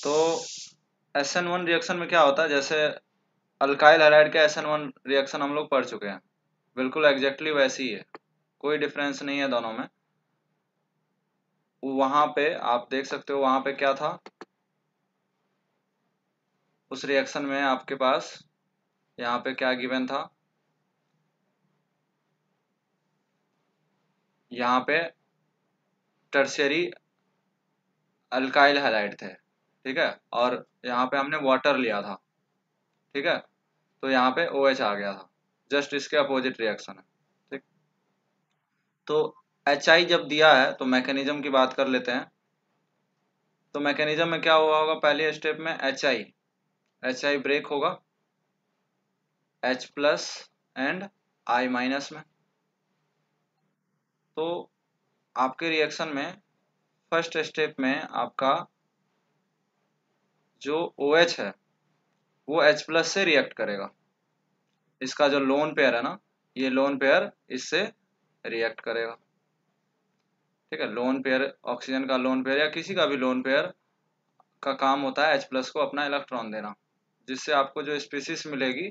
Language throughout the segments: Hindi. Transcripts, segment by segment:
तो SN1 रिएक्शन में क्या होता है, जैसे अल्काइल हैलाइड का SN1 रिएक्शन हम लोग पढ़ चुके हैं, बिल्कुल एग्जैक्टली वैसी ही है, कोई डिफरेंस नहीं है दोनों में। वहां पे आप देख सकते हो, वहां पे क्या था, उस रिएक्शन में आपके पास यहाँ पे क्या गिवन था, यहाँ पे टर्शियरी अल्काइल हैलाइड थे, ठीक है, और यहाँ पे हमने वाटर लिया था, ठीक है, तो यहाँ पे OH आ गया था, जस्ट इसके अपोजिट रिएक्शन है, ठीक। तो HI जब दिया है तो मैकेनिज्म की बात कर लेते हैं। तो मैकेनिज्म में क्या हुआ होगा, पहले स्टेप में HI ब्रेक होगा H plus and I minus में। तो आपके रिएक्शन में फर्स्ट स्टेप में आपका जो OH है वो H प्लस से रिएक्ट करेगा, इसका जो लोन पेयर है ना, ये लोन पेयर इससे रिएक्ट करेगा, ठीक है। लोन पेयर, ऑक्सीजन का लोन पेयर या किसी का भी लोन पेयर का काम होता है H प्लस को अपना इलेक्ट्रॉन देना, जिससे आपको जो स्पीसीज मिलेगी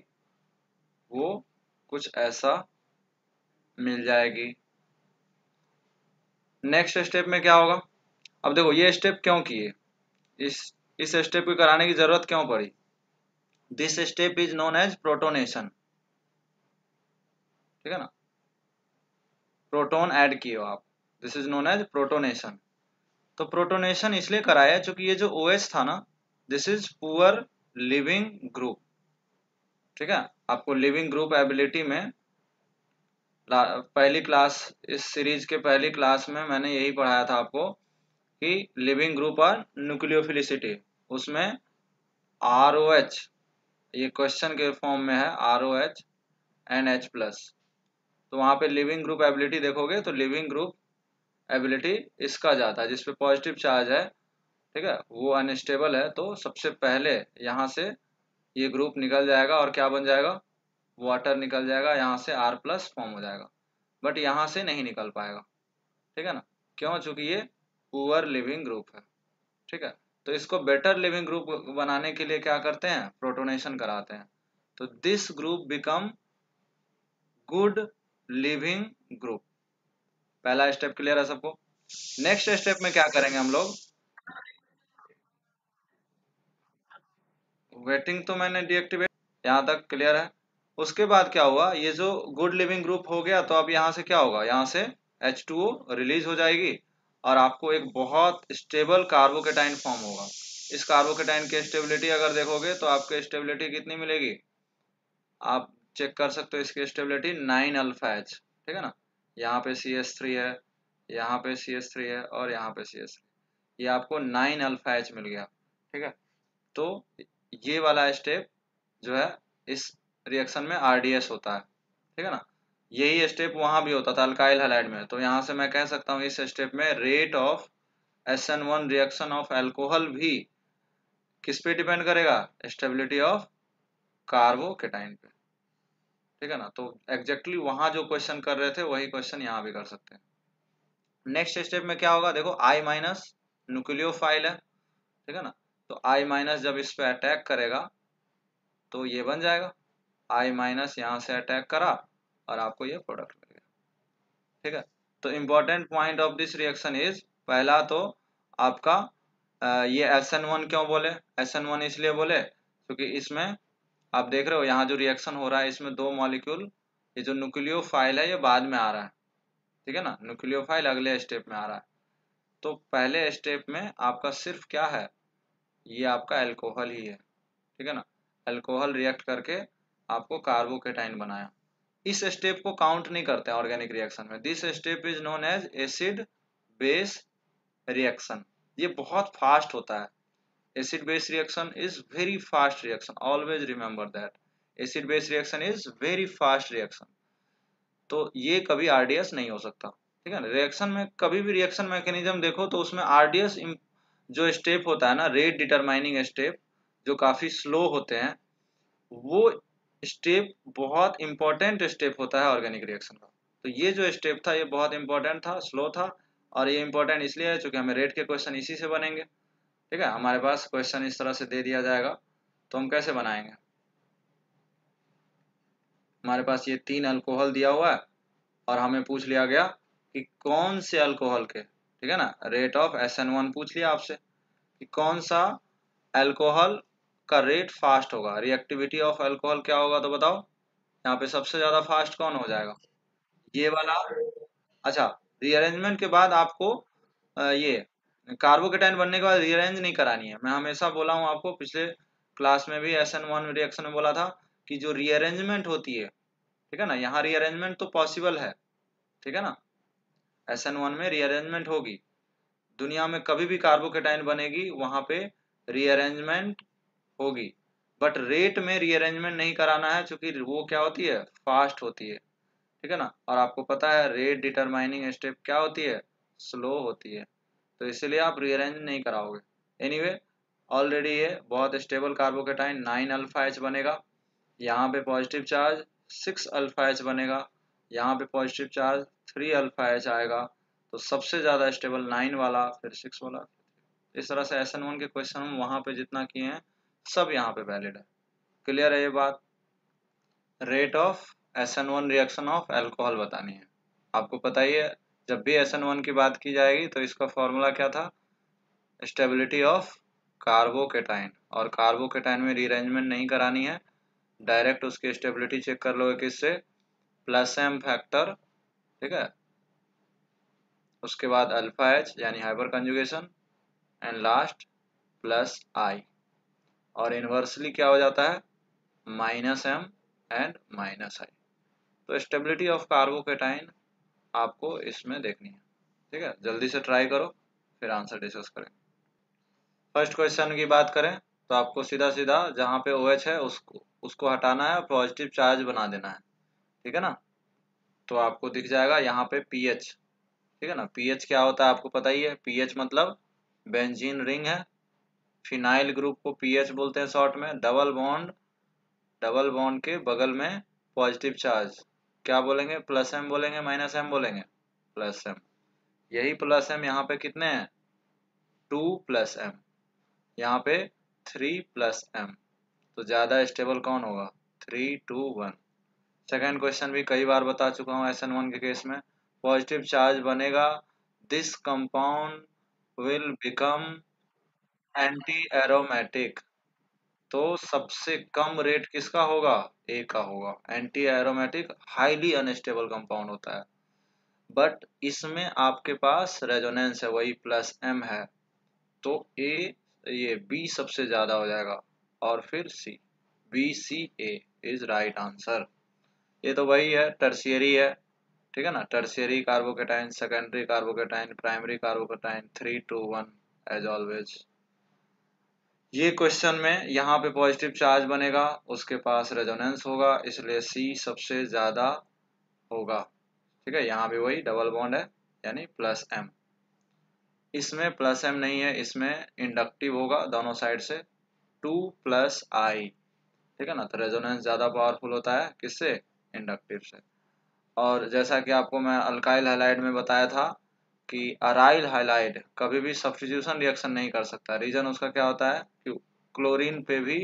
वो कुछ ऐसा मिल जाएगी। नेक्स्ट स्टेप में क्या होगा, अब देखो ये स्टेप क्यों किए, इस इस स्टेप को कराने की जरूरत क्यों पड़ी। This step is known as protonation, ठीक है ना, प्रोटॉन ऐड किए हो आप, this is known as protonation. तो प्रोटोनेशन इसलिए कराया क्योंकि ये जो OH था ना, this is poor leaving group, ठीक है। आपको लिविंग ग्रुप एबिलिटी में पहली क्लास, इस सीरीज के पहली क्लास में मैंने यही पढ़ाया था आपको कि लिविंग ग्रुप और न्यूक्लियोफिलिसिटी, उसमें ROH, ये क्वेश्चन के फॉर्म में है ROH एंड H प्लस। तो वहां पे लिविंग ग्रुप एबिलिटी देखोगे तो लिविंग ग्रुप एबिलिटी इसका जाता है, जिसपे पॉजिटिव चार्ज है, ठीक है, वो अनस्टेबल है, तो सबसे पहले यहाँ से ये ग्रुप निकल जाएगा और क्या बन जाएगा, वाटर निकल जाएगा, यहाँ से R प्लस फॉर्म हो जाएगा, बट यहाँ से नहीं निकल पाएगा, ठीक है ना, क्यों, चूंकि ये पुअर लिविंग ग्रुप है, ठीक है। तो इसको बेटर लिविंग ग्रुप बनाने के लिए क्या करते हैं, प्रोटोनेशन कराते हैं, तो this group become good leaving group. पहला स्टेप क्लियर है सबको। नेक्स्ट स्टेप में क्या करेंगे हम लोग, वेटिंग तो मैंने डीएक्टिवेट, यहाँ तक क्लियर है। उसके बाद क्या हुआ, ये जो गुड लिविंग ग्रुप हो गया, तो अब यहाँ से क्या होगा, यहाँ से H2O रिलीज हो जाएगी और आपको एक बहुत स्टेबल कार्बोकेटाइन फॉर्म होगा। इस कार्बोकेटाइन की स्टेबिलिटी अगर देखोगे तो आपको स्टेबिलिटी कितनी मिलेगी, आप चेक कर सकते हो इसकी स्टेबिलिटी 9 अल्फा H, ठीक है ना। यहाँ पे CH3 है, यहाँ पे CH3 है और यहाँ पे CH3, ये आपको 9 अल्फा H मिल गया, ठीक है। तो ये वाला स्टेप जो है इस रिएक्शन में RDS होता है, ठीक है ना। यही स्टेप वहां भी होता था अल्काइल हैलाइड में, तो यहाँ से मैं कह सकता हूँ इस स्टेप में rate of SN1 reaction of alcohol भी किस पे डिपेंड करेगा, स्टेबिलिटी ऑफ कार्बोकेटाइन पे, ठीक है ना। तो एग्जैक्टली वहां जो क्वेश्चन कर रहे थे वही क्वेश्चन यहाँ भी कर सकते हैं। नेक्स्ट स्टेप में क्या होगा, देखो I माइनस न्यूक्लियोफाइल है, ठीक है ना, तो I माइनस जब इस पे अटैक करेगा तो ये बन जाएगा, I माइनस यहाँ से अटैक करा और आपको ये प्रोडक्ट मिल गया, ठीक है। तो important point of this reaction is, पहला तो आपका ये SN1 क्यों बोले, SN1 इसलिए बोले क्योंकि इसमें आप देख रहे हो यहाँ जो रिएक्शन हो रहा है इसमें दो मॉलिक्यूल, ये जो न्यूक्लियोफाइल है ये बाद में आ रहा है, ठीक है ना, न्यूक्लियोफाइल अगले स्टेप में आ रहा है। तो पहले स्टेप में आपका सिर्फ क्या है, ये आपका अल्कोहल ही है, ठीक है ना, अल्कोहल रिएक्ट करके आपको कार्बोकेटाइन बनाया। इस स्टेप को काउंट नहीं करते ऑर्गेनिक रिएक्शन में, this step is known as acid base reaction. ये बहुत फास्ट होता है, acid base reaction is very fast reaction, always remember that, acid base reaction is very fast reaction. तो ये कभी RDS नहीं हो सकता, ठीक है ना। रिएक्शन में कभी भी रिएक्शन मैकेनिज्म देखो तो उसमें RDS जो स्टेप होता है ना, रेट डिटरमाइनिंग स्टेप, जो काफी स्लो होते हैं, वो स्टेप बहुत इंपॉर्टेंट स्टेप होता है ऑर्गेनिक रिएक्शन का। तो ये जो स्टेप था ये बहुत इंपॉर्टेंट था, स्लो था, और ये इंपॉर्टेंट इसलिए है क्योंकि हमें रेट के क्वेश्चन इसी से बनेंगे। ठीक है, हमारे पास क्वेश्चन इस तरह से दे दिया जाएगा, तो हम कैसे बनाएंगे। हमारे पास ये 3 अल्कोहल दिया हुआ है और हमें पूछ लिया गया कि कौन से अल्कोहल के, ठीक है ना, रेट ऑफ SN1 पूछ लिया आपसे कि कौन सा अल्कोहल का रेट फास्ट होगा, रिएक्टिविटी ऑफ अल्कोहल क्या होगा, तो बताओ यहाँ पे सबसे ज्यादा फास्ट कौन हो जाएगा, ये वाला। अच्छा, रीअरेंजमेंट के बाद आपको ये कार्बोकेटाइन बनने के बाद रीअरेंज नहीं करानी है। मैं हमेशा बोला हूँ आपको, पिछले क्लास में भी SN1 रिएक्शन में बोला था कि जो रीअरेंजमेंट होती है, ठीक है ना, यहाँ रीअरेंजमेंट तो पॉसिबल है, ठीक है ना, SN1 में रीअरेंजमेंट होगी, दुनिया में कभी भी कार्बोकेटाइन बनेगी वहां पे रीअरेंजमेंट होगी, बट रेट में रीअरेंजमेंट नहीं कराना है, क्योंकि वो क्या होती है, फास्ट होती है, ठीक है ना, और आपको पता है रेट डिटरमाइनिंग स्टेप क्या होती है, स्लो होती है, तो इसलिए आप रीअरेंज नहीं कराओगे। एनीवे, ऑलरेडी ये बहुत स्टेबल कार्बोकेटाइन 9 अल्फा एच बनेगा, यहाँ पे पॉजिटिव चार्ज 6 अल्फा एच बनेगा, यहाँ पे पॉजिटिव चार्ज 3 अल्फा एच आएगा, तो सबसे ज़्यादा स्टेबल 9 वाला, फिर 6 वाला। इस तरह से SN1 के क्वेश्चन हम वहाँ पे जितना किए हैं सब यहाँ पे वैलिड है। क्लियर है ये बात। Rate of SN1 reaction of alcohol बतानी है। आपको पता ही है, जब भी SN1 की बात की जाएगी तो इसका फॉर्मूला क्या था, स्टेबिलिटी ऑफ कार्बोकेटाइन, और कार्बोकेटाइन में रीअरेंजमेंट नहीं करानी है, डायरेक्ट उसकी स्टेबिलिटी चेक कर लोगे किससे, प्लस एम फैक्टर, ठीक है, उसके बाद अल्फा एच यानी hyper conjugation, and last plus I, और इनवर्सली क्या हो जाता है, minus M and minus I. तो स्टेबिलिटी ऑफ कार्बोकेटाइन आपको इसमें देखनी है, ठीक है, जल्दी से ट्राई करो, फिर आंसर डिस्कस करें। फर्स्ट क्वेश्चन की बात करें तो आपको सीधा सीधा जहाँ पे OH है उसको हटाना है, पॉजिटिव चार्ज बना देना है, ठीक है ना, तो आपको दिख जाएगा यहाँ पे पीएच, ठीक है ना, पीएच क्या होता है आपको पता ही है, पीएच मतलब बेंजीन रिंग है, फिनाइल ग्रुप को पीएच बोलते हैं शॉर्ट में, डबल बॉन्ड के बगल में पॉजिटिव चार्ज क्या बोलेंगे, प्लस एम बोलेंगे, माइनस एम बोलेंगे, प्लस एम, यही प्लस एम यहाँ पे कितने हैं, 2 प्लस एम, यहाँ पे 3 प्लस एम, तो ज्यादा स्टेबल कौन होगा, 3 2 1। सेकेंड क्वेश्चन भी कई बार बता चुका हूँ SN1 के केस में, पॉजिटिव चार्ज बनेगा, this compound will become anti aromatic, तो सबसे कम रेट किसका होगा, ए का होगा, anti aromatic highly unstable compound होता है, बट इसमें आपके पास रेजोनेंस है, वही प्लस एम है, तो ए, ये बी सबसे ज्यादा हो जाएगा, और फिर C, BCA is right answer. ये तो वही है, टर्शियरी है, ठीक है ना, tertiary carbocation, secondary carbocation, primary carbocation, 3 2 1 as always. ये क्वेश्चन में यहाँ पे पॉजिटिव चार्ज बनेगा, उसके पास रेजोनेंस होगा, इसलिए सी सबसे ज्यादा होगा, ठीक है, यहाँ भी वही डबल बॉन्ड है यानी प्लस एम, इसमें प्लस एम नहीं है, इसमें इंडक्टिव होगा दोनों साइड से, 2 प्लस आई, ठीक है ना, तो रेजोनेंस ज्यादा पावरफुल होता है किससे, इंडक्टिव से। और जैसा कि आपको मैं अल्काइल हैलाइड में बताया था कि अराइल हैलाइड कभी भी सब्स्टिट्यूशन रिएक्शन नहीं कर सकता, रीजन उसका क्या होता है कि क्लोरीन पे भी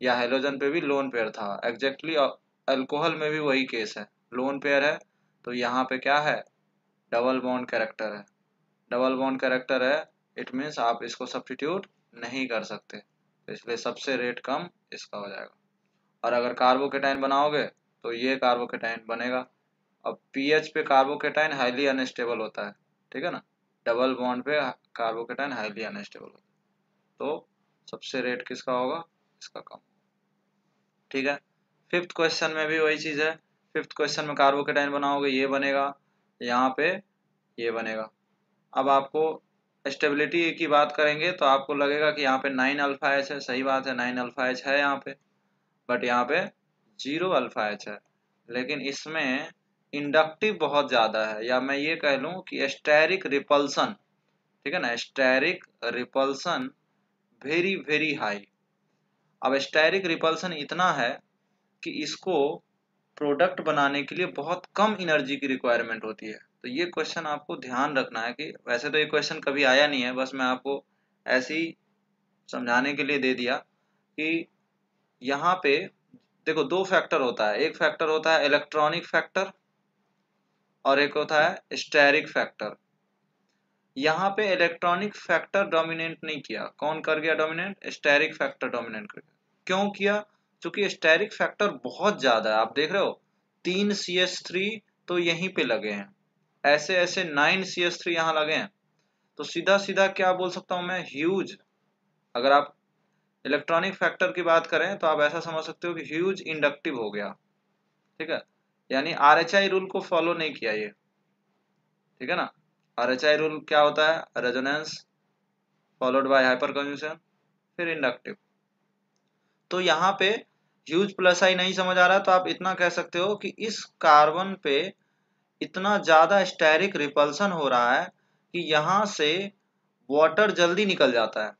या हेलोजन पे भी लोन पेयर था, एग्जैक्टली अल्कोहल में भी वही केस है, लोन पेयर है, तो यहाँ पे क्या है, डबल बॉन्ड कैरेक्टर है, डबल बॉन्ड कैरेक्टर है, इट मीन्स आप इसको सब्स्टिट्यूट नहीं कर सकते, तो इसलिए सबसे रेट कम इसका हो जाएगा। और अगर कार्बोकेटाइन बनाओगे तो ये कार्बोकेटाइन बनेगा, अब पीएच पे कार्बोकेटाइन हाईली अनस्टेबल होता है, ठीक है ना, डबल बॉन्ड पे कार्बोकेटाइन हाईली अनस्टेबल होता है, तो सबसे रेट किसका होगा, इसका कम, ठीक है। फिफ्थ क्वेश्चन में भी वही चीज है, फिफ्थ क्वेश्चन में कार्बोकेटाइन बनाओगे ये बनेगा, यहाँ पे ये बनेगा। अब आपको स्टेबिलिटी की बात करेंगे तो आपको लगेगा कि यहाँ पे 9 अल्फा एच है, सही बात है 9 अल्फा एच है यहाँ पे, बट यहाँ पे 0 अल्फा एच है, लेकिन इसमें इंडक्टिव बहुत ज्यादा है, या मैं ये कह लूँ कि स्टेरिक रिपल्सन, ठीक है ना, steric repulsion very very high. अब स्टेरिक रिपल्सन इतना है कि इसको प्रोडक्ट बनाने के लिए बहुत कम एनर्जी की रिक्वायरमेंट होती है, तो ये क्वेश्चन आपको ध्यान रखना है कि वैसे तो ये क्वेश्चन कभी आया नहीं है, बस मैं आपको ऐसी समझाने के लिए दे दिया कि यहाँ पे देखो दो फैक्टर होता है, एक फैक्टर होता है इलेक्ट्रॉनिक फैक्टर और एक होता है स्टेरिक फैक्टर। यहाँ पे इलेक्ट्रॉनिक फैक्टर डोमिनेट नहीं किया, कौन कर गया डोमिनेट? स्टेरिक फैक्टर डोमिनेट कर गया। क्यों किया? क्योंकि स्टेरिक फैक्टर बहुत ज्यादा है। आप देख रहे हो 3 CH3 तो यहीं पे लगे हैं, ऐसे ऐसे 9 CH3 यहाँ लगे हैं। तो सीधा सीधा क्या बोल सकता हूं मैं? ह्यूज। अगर आप इलेक्ट्रॉनिक फैक्टर की बात करें तो आप ऐसा समझ सकते हो कि ह्यूज इंडक्टिव हो गया, ठीक है। यानी RHI रूल को फॉलो नहीं किया ये, ठीक है ना। RHI रूल क्या होता है? Resonance followed by hyper conjunction फिर इंडक्टिव। तो यहाँ पे ह्यूज प्लस आई नहीं समझ आ रहा तो आप इतना कह सकते हो कि इस कार्बन पे इतना ज्यादा स्टेरिक रिपल्सन हो रहा है कि यहाँ से वाटर जल्दी निकल जाता है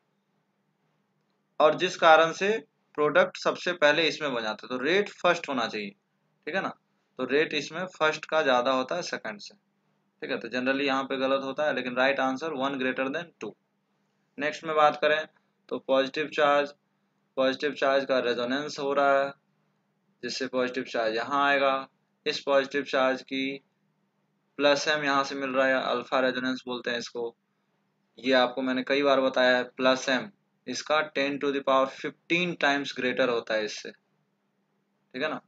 और जिस कारण से प्रोडक्ट सबसे पहले इसमें बन जाता है। तो रेट फर्स्ट होना चाहिए, ठीक है ना। तो रेट इसमें फर्स्ट का ज्यादा होता है सेकंड से, ठीक है। तो जनरली यहाँ पे गलत होता है, लेकिन right answer 1 greater than 2। Next में बात करें तो पॉजिटिव चार्ज का रेजोनेंस हो रहा है, जिससे पॉजिटिव चार्ज यहाँ आएगा। इस पॉजिटिव चार्ज की प्लस एम यहाँ से मिल रहा है, अल्फा रेजोनेंस बोलते हैं इसको। ये आपको मैंने कई बार बताया है, प्लस एम इसका 10⁻15 टाइम्स ग्रेटर होता है इससे, ठीक है ना।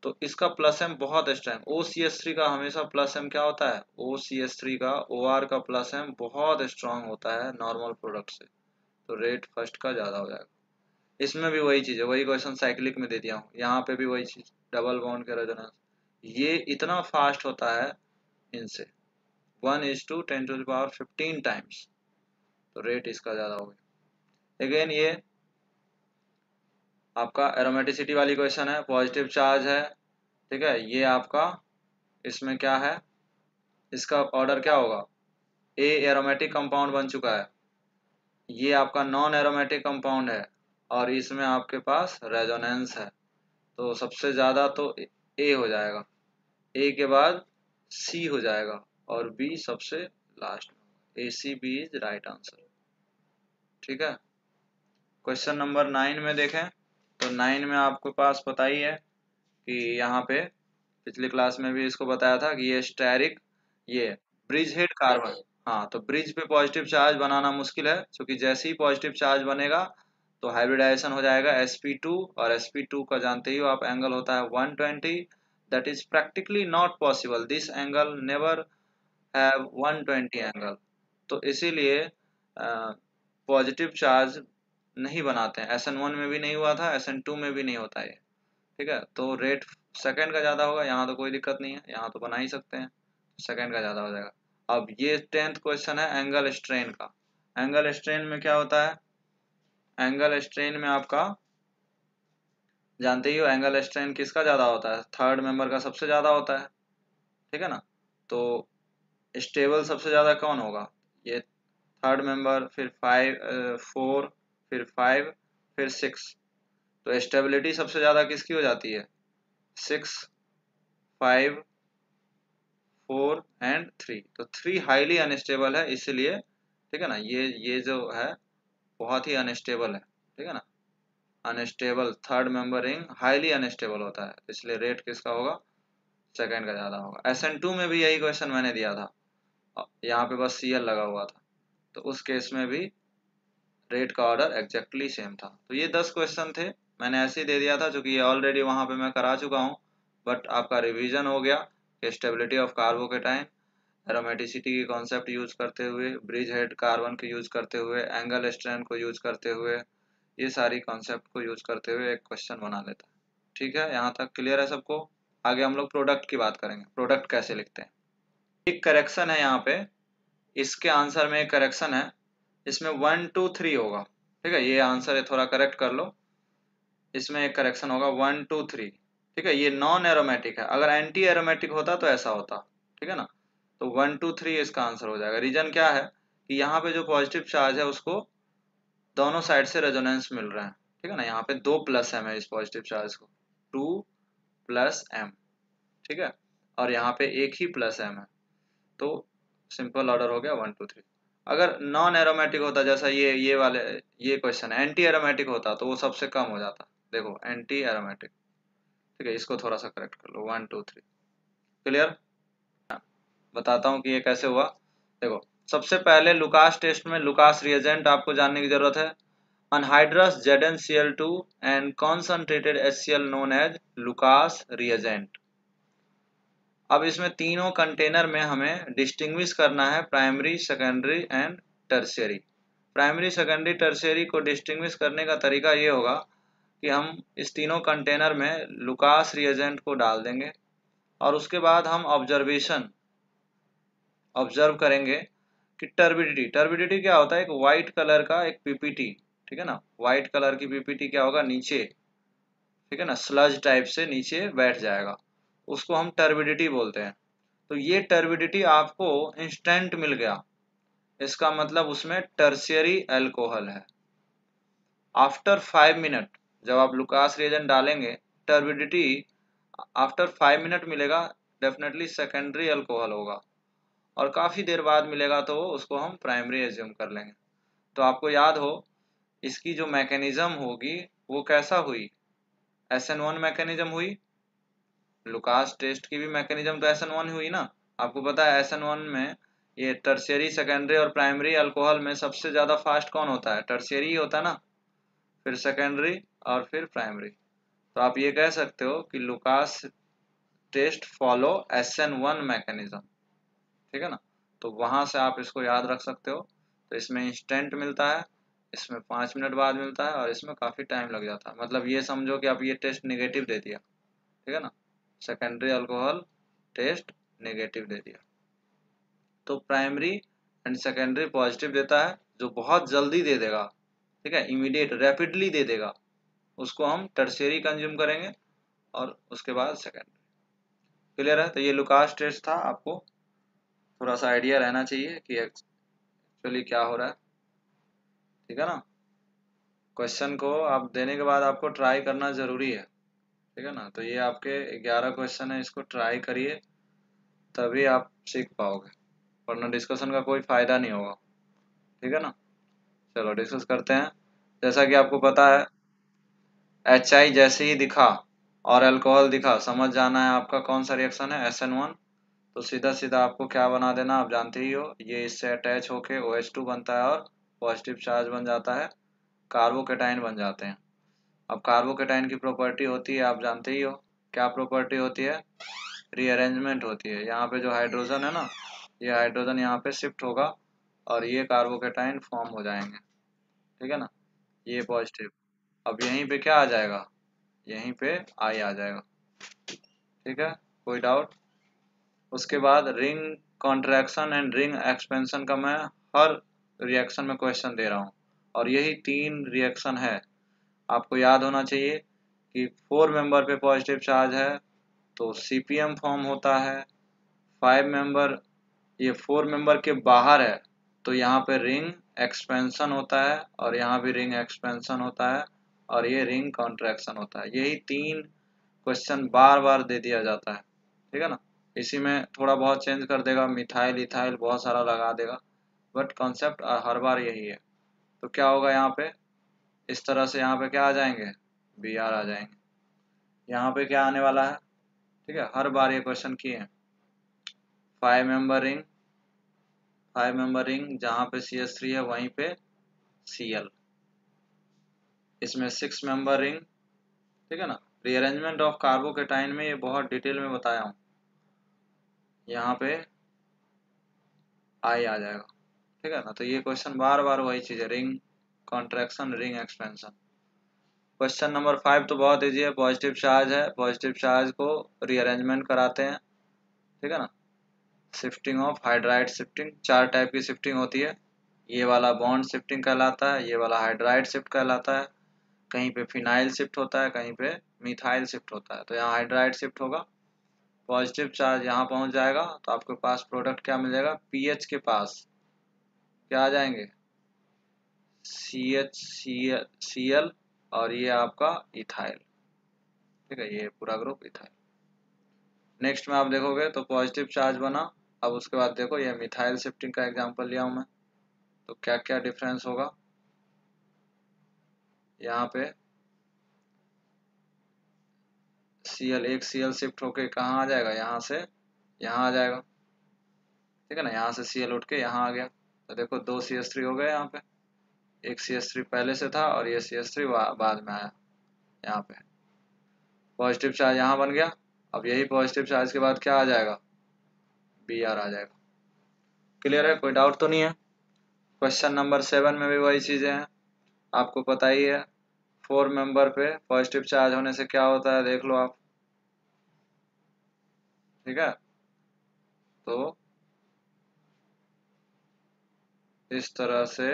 तो इसका प्लस एम बहुत स्ट्रांग। OCH3 का हमेशा प्लस एम क्या होता है? OCH3 का OR का प्लस एम बहुत स्ट्रांग होता है नॉर्मल प्रोडक्ट से, तो रेट फर्स्ट का ज्यादा हो जाएगा। इसमें भी वही चीज है, वही क्वेश्चन साइक्लिक में दे दिया हूँ, यहाँ पे भी वही चीज, डबल बॉन्ड के रेजोनेंस ये इतना फास्ट होता है इनसे 1:10⁻15 टाइम्स, तो रेट इसका ज्यादा हो गया। अगेन ये आपका एरोमेटिसिटी वाली क्वेश्चन है, पॉजिटिव चार्ज है, ठीक है। ये आपका इसमें क्या है, इसका ऑर्डर क्या होगा? ए एरोमेटिक कंपाउंड बन चुका है, ये आपका नॉन एरोमेटिक कंपाउंड है और इसमें आपके पास रेजोनेंस है। तो सबसे ज्यादा तो ए हो जाएगा, ए के बाद सी हो जाएगा और बी सबसे लास्ट में। ACB इज राइट आंसर, ठीक है। क्वेश्चन नंबर 9 में देखें तो 9 में आपके पास पता ही है कि यहाँ पे पिछली क्लास में भी इसको बताया था कि ये स्टेरिक, ये ब्रिज हेड कार्बन। हाँ, तो ब्रिज पे पॉजिटिव चार्ज बनाना मुश्किल है, क्योंकि जैसे ही पॉजिटिव चार्ज बनेगा तो हाइब्रिडाइजेशन हो जाएगा sp2, और sp2 का जानते ही हो आप एंगल होता है 120। That is practically not possible, this angle never have 120 angle. तो इसीलिए पॉजिटिव चार्ज नहीं बनाते हैं, SN1 में भी नहीं हुआ था, SN2 में भी नहीं होता है, ठीक है। तो रेट सेकंड का ज्यादा होगा, यहाँ तो कोई दिक्कत नहीं है, यहाँ तो बना ही सकते हैं, सेकंड का ज्यादा हो जाएगा। अब ये 10th क्वेश्चन है एंगल स्ट्रेन का। एंगल स्ट्रेन में क्या होता है? एंगल स्ट्रेन में आपका जानते ही हो एंगल स्ट्रेन किसका ज्यादा होता है? थर्ड मेंबर का सबसे ज्यादा होता है, ठीक है ना। तो स्टेबल सबसे ज्यादा कौन होगा? ये थर्ड मेंबर, फिर 4, फिर 5, फिर 6। तो स्टेबिलिटी सबसे ज्यादा किसकी हो जाती है? 6, 5, 4 एंड 3। तो 3 हाईली अनस्टेबल है इसलिए, ठीक है ना। ये जो है बहुत ही अनस्टेबल है, ठीक है ना। Unstable third member ring highly unstable होता है, इसलिए रेट किसका होगा? सेकंड का ज्यादा होगा। SN2 में भी यही क्वेश्चन मैंने दिया था, यहाँ पे बस CL लगा हुआ था, तो उस केस में भी रेट का ऑर्डर एग्जैक्टली सेम था। तो ये 10 क्वेश्चन थे, मैंने ऐसे ही दे दिया था क्योंकि ये ऑलरेडी वहां पे मैं करा चुका हूँ, बट आपका रिवीजन हो गया कि स्टेबिलिटी ऑफ कार्बोकेटाइन, एरोमेटिसिटी की कॉन्सेप्ट यूज करते हुए, ब्रिज हेड कार्बन को यूज करते हुए, एंगल स्ट्रेन को यूज करते हुए, ये सारी कॉन्सेप्ट को यूज करते हुए एक क्वेश्चन बना लेता है, ठीक है। यहाँ तक क्लियर है सबको? आगे हम लोग प्रोडक्ट की बात करेंगे, प्रोडक्ट कैसे लिखते हैं। एक करेक्शन है यहाँ पे, इसके आंसर में एक करेक्शन है, इसमें 1 2 3 होगा, ठीक है। ये आंसर है, थोड़ा करेक्ट कर लो, इसमें एक करेक्शन होगा 1 2 3, ठीक है। ये नॉन एरोमेटिक है, अगर एंटी एरोमेटिक होता तो ऐसा होता, ठीक है ना। तो 1 2 3 इसका आंसर हो जाएगा। रीजन क्या है कि यहाँ पे जो पॉजिटिव चार्ज है उसको दोनों साइड से रेजोनेंस मिल रहा है, ठीक है ना। यहाँ पे 2 प्लस एम है इस पॉजिटिव चार्ज को, 2 प्लस एम, ठीक है, और यहाँ पे एक ही प्लस एम है, तो सिंपल ऑर्डर हो गया 1 2 3। अगर नॉन एरोमेटिक होता, जैसा ये वाले ये क्वेश्चन एंटी एरोमेटिक होता तो वो सबसे कम हो जाता। देखो एंटी एरोमेटिक, ठीक है, इसको थोड़ा सा करेक्ट कर लो, 1 2 3। क्लियर? बताता हूँ कि ये कैसे हुआ। देखो सबसे पहले लुकास टेस्ट में लुकास रिएजेंट आपको जानने की जरूरत है। Anhydrous ZnCl2 and concentrated HCl known as Lucas reagent. अब इसमें तीनों कंटेनर में हमें डिस्टिंग्विश करना है primary, secondary and tertiary. Primary, secondary, tertiary को डिस्टिंग्विश करने का तरीका ये होगा कि हम इस तीनों कंटेनर में लुकास रिएजेंट को डाल देंगे और उसके बाद हम ऑब्जर्व करेंगे कि टर्बिडिटी क्या होता है। एक व्हाइट कलर का एक पीपीटी, ठीक है ना, व्हाइट कलर की पीपीटी क्या होगा नीचे, ठीक है ना, स्लज टाइप से नीचे बैठ जाएगा, उसको हम टर्बिडिटी बोलते हैं। तो ये टर्बिडिटी आपको इंस्टेंट मिल गया, इसका मतलब उसमें टर्शियरी अल्कोहल है। आफ्टर 5 मिनट जब आप लुकास रिएजेंट डालेंगे, टर्बिडिटी आफ्टर 5 मिनट मिलेगा, डेफिनेटली सेकेंडरी अल्कोहल होगा, और काफी देर बाद मिलेगा तो उसको हम प्राइमरी एज्यूम कर लेंगे। तो आपको याद हो इसकी जो मैकेनिज्म होगी वो कैसा हुई, SN1 मैकेनिज्म हुई। लुकास टेस्ट की भी मैकेनिज्म तो SN1 हुई ना। आपको पता है SN1 में ये टर्शियरी, सेकेंडरी और प्राइमरी अल्कोहल में सबसे ज्यादा फास्ट कौन होता है, टर्शियरी ही होता है ना, फिर सेकेंडरी और फिर प्राइमरी। तो आप ये कह सकते हो कि Lucas test follow SN1 mechanism, ठीक है ना। तो वहां से आप इसको याद रख सकते हो। तो इसमें इंस्टेंट मिलता है, इसमें 5 मिनट बाद मिलता है, और इसमें काफी टाइम लग जाता है। मतलब ये समझो कि आप ये टेस्ट निगेटिव दे दिया, ठीक है ना, सेकेंडरी अल्कोहल टेस्ट नेगेटिव दे दिया। तो प्राइमरी एंड सेकेंडरी पॉजिटिव देता है, जो बहुत जल्दी दे देगा, ठीक है, इमीडिएट रैपिडली दे देगा, उसको हम टर्शियरी कंज्यूम करेंगे और उसके बाद सेकेंडरी। क्लियर है? तो ये लुकास टेस्ट था, आपको थोड़ा सा आइडिया रहना चाहिए कि एक्चुअली क्या हो रहा है, ठीक है ना। क्वेश्चन को आप देने के बाद आपको ट्राई करना जरूरी है, ठीक है ना। तो ये आपके 11 क्वेश्चन है, इसको ट्राई करिए तभी आप सीख पाओगे, वरना डिस्कशन का कोई फायदा नहीं होगा, ठीक है ना। चलो डिस्कस करते हैं। जैसा कि आपको पता है HI जैसे ही दिखा और अल्कोहल दिखा, समझ जाना है आपका कौन सा रिएक्शन है, SN1। तो सीधा सीधा आपको क्या बना देना, आप जानते ही हो, ये इससे अटैच होके OH2 बनता है और पॉजिटिव चार्ज बन जाता है, कार्बोकेटाइन बन जाते हैं। अब कार्बोकेटाइन की प्रॉपर्टी होती है, आप जानते ही हो क्या प्रॉपर्टी होती है, रीअरेंजमेंट होती है। यहाँ पे जो हाइड्रोजन है ना, ये हाइड्रोजन यहाँ पे शिफ्ट होगा और ये कार्बोकेटाइन फॉर्म हो जाएंगे, ठीक है ना, ये पॉजिटिव। अब यहीं पे क्या आ जाएगा, यहीं पे आई आ जाएगा, ठीक है, कोई डाउट। उसके बाद ring contraction and ring expansion का मैं हर रिएक्शन में क्वेश्चन दे रहा हूँ, और यही 3 रिएक्शन है। आपको याद होना चाहिए कि 4 मेंबर पे पॉजिटिव चार्ज है तो CPM फॉर्म होता है, 5 मेंबर, ये 4 मेंबर के बाहर है तो यहाँ पे रिंग एक्सपेंशन होता है, और यहाँ भी रिंग एक्सपेंशन होता है, और ये रिंग कॉन्ट्रैक्शन होता है। यही 3 क्वेश्चन बार बार दे दिया जाता है, ठीक है ना। इसी में थोड़ा बहुत चेंज कर देगा, मिथाइल इथाइल बहुत सारा लगा देगा, बट कॉन्सेप्ट हर बार यही है। तो क्या होगा यहाँ पे, इस तरह से यहाँ पे क्या आ जाएंगे, BR आ जाएंगे। यहाँ पे क्या आने वाला है, ठीक है, हर बार ये क्वेश्चन किए हैं। 5 मेंबर रिंग, 5 मेंबर रिंग जहाँ पे CH3 है वहीं पे Cl। इसमें 6 मेंबर रिंग, ठीक है ना। रीअरेंजमेंट ऑफ कार्बोकेटाइन में ये बहुत डिटेल में बताया हूँ, यहाँ पे आई आ जाएगा, ठीक है ना। तो ये क्वेश्चन बार बार वही चीज है, ring contraction ring expansion. Question number 5 तो बहुत इजी है, पॉजिटिव चार्ज है, पॉजिटिव चार्ज को रीअरेंजमेंट कराते हैं, ठीक है ना। Shifting of hydride shifting, 4 type की शिफ्टिंग होती है। ये वाला बॉन्ड शिफ्टिंग कहलाता है, ये वाला हाइड्राइड शिफ्ट कहलाता है, कहीं पे फिनाइल शिफ्ट होता है, कहीं पे मिथाइल शिफ्ट होता है। तो यहाँ हाइड्राइड शिफ्ट होगा, पॉजिटिव चार्ज यहाँ पहुंच जाएगा तो आपके पास प्रोडक्ट क्या मिल जाएगा, पीएच के पास क्या आ जाएंगे, CH और ये आपका इथाइल, ठीक है, ये पूरा ग्रुप इथाइल। नेक्स्ट में आप देखोगे तो पॉजिटिव चार्ज बना। अब उसके बाद देखो ये मिथाइल शिफ्टिंग का एग्जांपल लिया हूं मैं, तो क्या क्या डिफरेंस होगा, यहाँ पे Cl, एक Cl शिफ्ट होके कहाँ आ जाएगा, यहाँ से यहाँ आ जाएगा, ठीक है ना, यहाँ से Cl उठ के यहाँ आ गया। तो देखो 2 CH3 हो गए यहाँ पे, एक CH3 पहले से था और ये CH3 बाद में आया यहाँ पे। पॉजिटिव चार्ज यहाँ बन गया। अब यही पॉजिटिव चार्ज के बाद क्या आ जाएगा, Br आ जाएगा। क्लियर है, कोई डाउट तो नहीं है। क्वेश्चन नंबर 7 में भी वही चीजें हैं, आपको पता ही है। 4 मेंबर पे पॉजिटिव चार्ज होने से क्या होता है देख लो आप, ठीक है। तो इस तरह से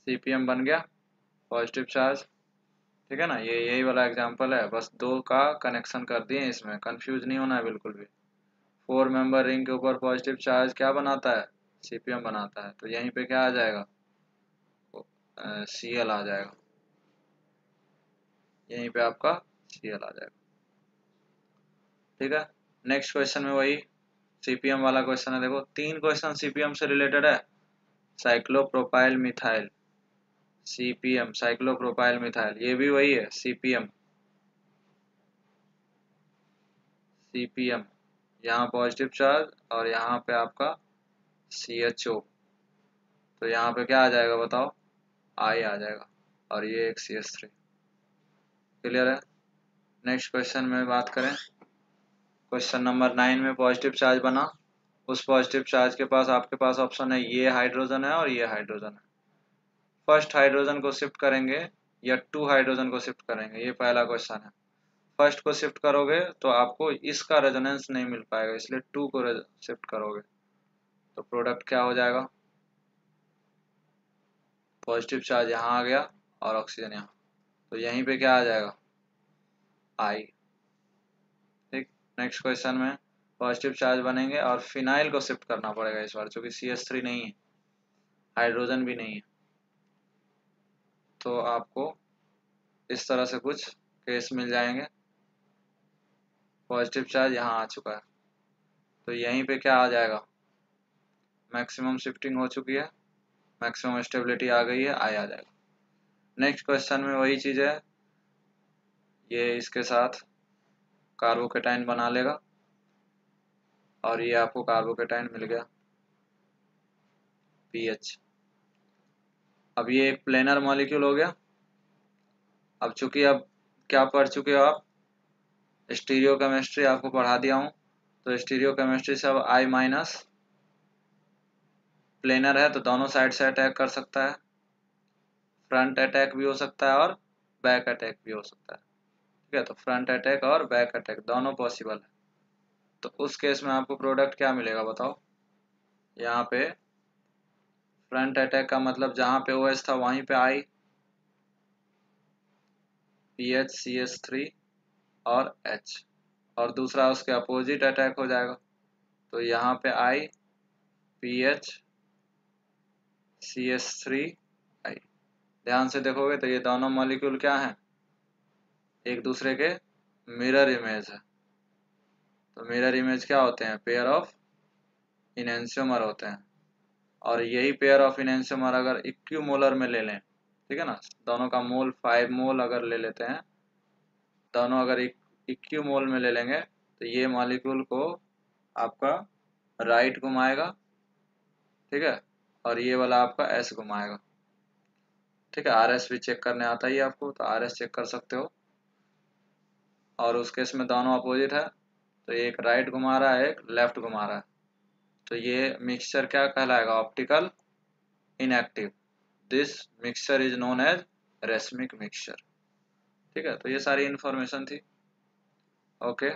CPM बन गया, पॉजिटिव चार्ज, ठीक है ना। ये यही वाला एग्जांपल है, बस 2 का कनेक्शन कर दिए, इसमें कंफ्यूज नहीं होना है बिल्कुल भी। 4 मेंबर रिंग के ऊपर पॉजिटिव चार्ज क्या बनाता है, CPM बनाता है। तो यहीं पे क्या आ जाएगा, Cl आ जाएगा, यहीं पे आपका Cl आ जाएगा, ठीक है। नेक्स्ट क्वेश्चन में वही CPM वाला क्वेश्चन है। देखो 3 क्वेश्चन CPM से रिलेटेड है। Cyclopropyl methyl, CPM cyclopropyl methyl, ये भी वही है CPM। यहाँ पॉजिटिव चार्ज और यहाँ पे आपका CHO, तो यहाँ पे क्या आ जाएगा बताओ, I आ जाएगा, और ये एक CH3। क्लियर है। नेक्स्ट क्वेश्चन में बात करें, क्वेश्चन नंबर 9 में पॉजिटिव चार्ज बना, उस पॉजिटिव चार्ज के पास आपके पास ऑप्शन है, ये हाइड्रोजन है और ये हाइड्रोजन है। फर्स्ट हाइड्रोजन को शिफ्ट करेंगे या 2 हाइड्रोजन को शिफ्ट करेंगे, ये पहला क्वेश्चन है। फर्स्ट को शिफ्ट करोगे तो आपको इसका रेजोनेंस नहीं मिल पाएगा, इसलिए 2 को शिफ्ट करोगे तो प्रोडक्ट क्या हो जाएगा, पॉजिटिव चार्ज यहाँ आ गया और ऑक्सीजन यहाँ, तो यहीं पे क्या आ जाएगा, I। ठीक, नेक्स्ट क्वेश्चन में पॉजिटिव चार्ज बनेंगे और फिनाइल को शिफ्ट करना पड़ेगा इस बार, क्योंकि CH3 नहीं है, हाइड्रोजन भी नहीं है। तो आपको इस तरह से कुछ केस मिल जाएंगे। पॉजिटिव चार्ज यहाँ आ चुका है, तो यहीं पे क्या आ जाएगा, मैक्सिमम शिफ्टिंग हो चुकी है, मैक्सिमम स्टेबिलिटी आ गई है, I आ जाएगा। नेक्स्ट क्वेश्चन में वही चीज़ है, ये इसके साथ कार्बोकेटाइन बना लेगा और ये आपको कार्बोकेटाइन मिल गया PH। अब ये एक प्लेनर मॉलिक्यूल हो गया। अब चूंकि अब क्या पढ़ चुके हो आप, स्टीरियो केमिस्ट्री आपको पढ़ा दिया हूँ, तो स्टीरियो केमिस्ट्री से अब I माइनस प्लेनर है तो दोनों साइड से अटैक कर सकता है, फ्रंट अटैक भी हो सकता है और बैक अटैक भी हो सकता है, ठीक है। तो फ्रंट अटैक और बैक अटैक दोनों पॉसिबल है। तो उस केस में आपको प्रोडक्ट क्या मिलेगा बताओ, यहाँ पे फ्रंट अटैक का मतलब जहाँ पे OH था वहीं पे I, PH CH3 और H, और दूसरा उसके अपोजिट अटैक हो जाएगा, तो यहाँ पे I PH CH3 I। ध्यान से देखोगे तो ये दोनों मॉलिक्यूल क्या हैं, एक दूसरे के मिरर इमेज है। तो मिरर इमेज क्या होते हैं, पेयर ऑफ इनेंशियोमर होते हैं। और यही पेयर ऑफ इनेंशियोमर अगर इक्विमोलर में ले लें, ठीक है ना, दोनों का मोल 5 मोल अगर ले लेते हैं, दोनों अगर इक्विमोल में ले लेंगे तो ये मॉलिक्यूल को आपका राइट घुमाएगा, ठीक है, और ये वाला आपका S घुमाएगा, ठीक है। RS भी चेक करने आता ही आपको, तो RS चेक कर सकते हो। और उस केस में दोनों अपोजिट है, तो एक राइट घुमा रहा है, एक लेफ्ट घुमा रहा है, तो ये मिक्सचर क्या कहलाएगा, optical inactive. This mixture is known as racemic mixture, ठीक है। तो ये सारी इंफॉर्मेशन थी, ओके।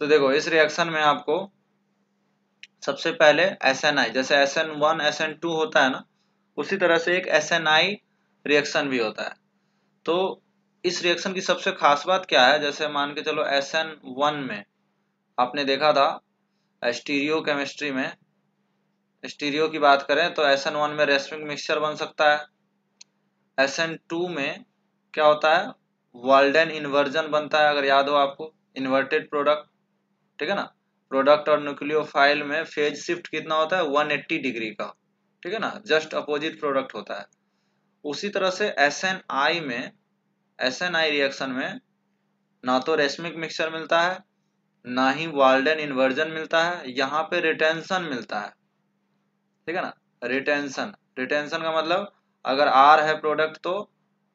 तो देखो इस रिएक्शन में आपको सबसे पहले SNI, जैसे SN1 SN2 होता है ना, उसी तरह से एक SNI रिएक्शन भी होता है। तो इस रिएक्शन की सबसे खास बात क्या है, जैसे मान के चलो SN1 में आपने देखा था स्टीरियो केमिस्ट्री में, स्टीरियो की बात करें तो SN1 में रेसमिक मिक्सचर बन सकता है, SN2 में क्या होता है, वाल्डेन इन्वर्जन बनता है, अगर याद हो आपको, इन्वर्टेड प्रोडक्ट, ठीक है ना। प्रोडक्ट और न्यूक्लियोफाइल में फेज शिफ्ट कितना होता है 180 डिग्री का, ठीक है ना, जस्ट अपोजिट प्रोडक्ट होता है। उसी तरह से एसएनआई रिएक्शन में ना तो रेसमिक मिक्सचर मिलता है, ना ही वाल्डन इन्वर्जन मिलता है, यहाँ पे रिटेंशन मिलता है, ठीक है ना। रिटेंशन का मतलब अगर आर है प्रोडक्ट तो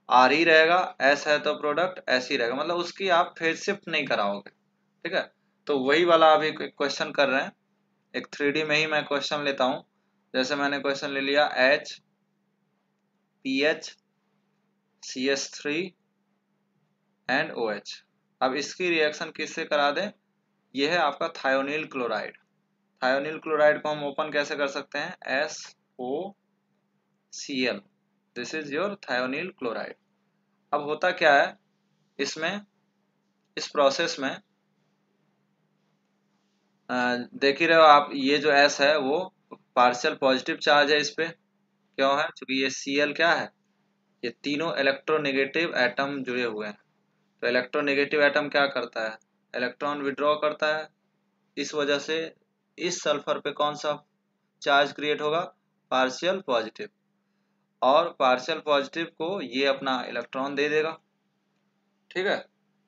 आर ही रहेगा, एस है तो प्रोडक्ट एस ही रहेगा, मतलब उसकी आप फेज शिफ्ट नहीं कराओगे, ठीक है। तो वही वाला अभी क्वेश्चन कर रहे हैं, एक 3D में ही मैं क्वेश्चन लेता हूं। जैसे मैंने क्वेश्चन ले लिया HPH CH3 एंड OH। अब इसकी रिएक्शन किससे करा दें, यह है आपका थायोनिल क्लोराइड। थायोनिल क्लोराइड को हम ओपन कैसे कर सकते हैं, SOCl, this is your thionyl chloride. अब होता क्या है इसमें, इस प्रोसेस में देख ही रहे हो आप, ये जो S है वो पार्शियल पॉजिटिव चार्ज है इस पे, क्यों है, क्योंकि ये Cl क्या है, ये तीनों इलेक्ट्रोनेगेटिव एटम जुड़े हुए हैं। तो इलेक्ट्रोनेगेटिव एटम क्या करता है, इलेक्ट्रॉन विड्रॉ करता है, इस वजह से इस सल्फर पे कौन सा चार्ज क्रिएट होगा, पार्शियल पॉजिटिव, और पार्शियल पॉजिटिव को ये अपना इलेक्ट्रॉन दे देगा, ठीक है।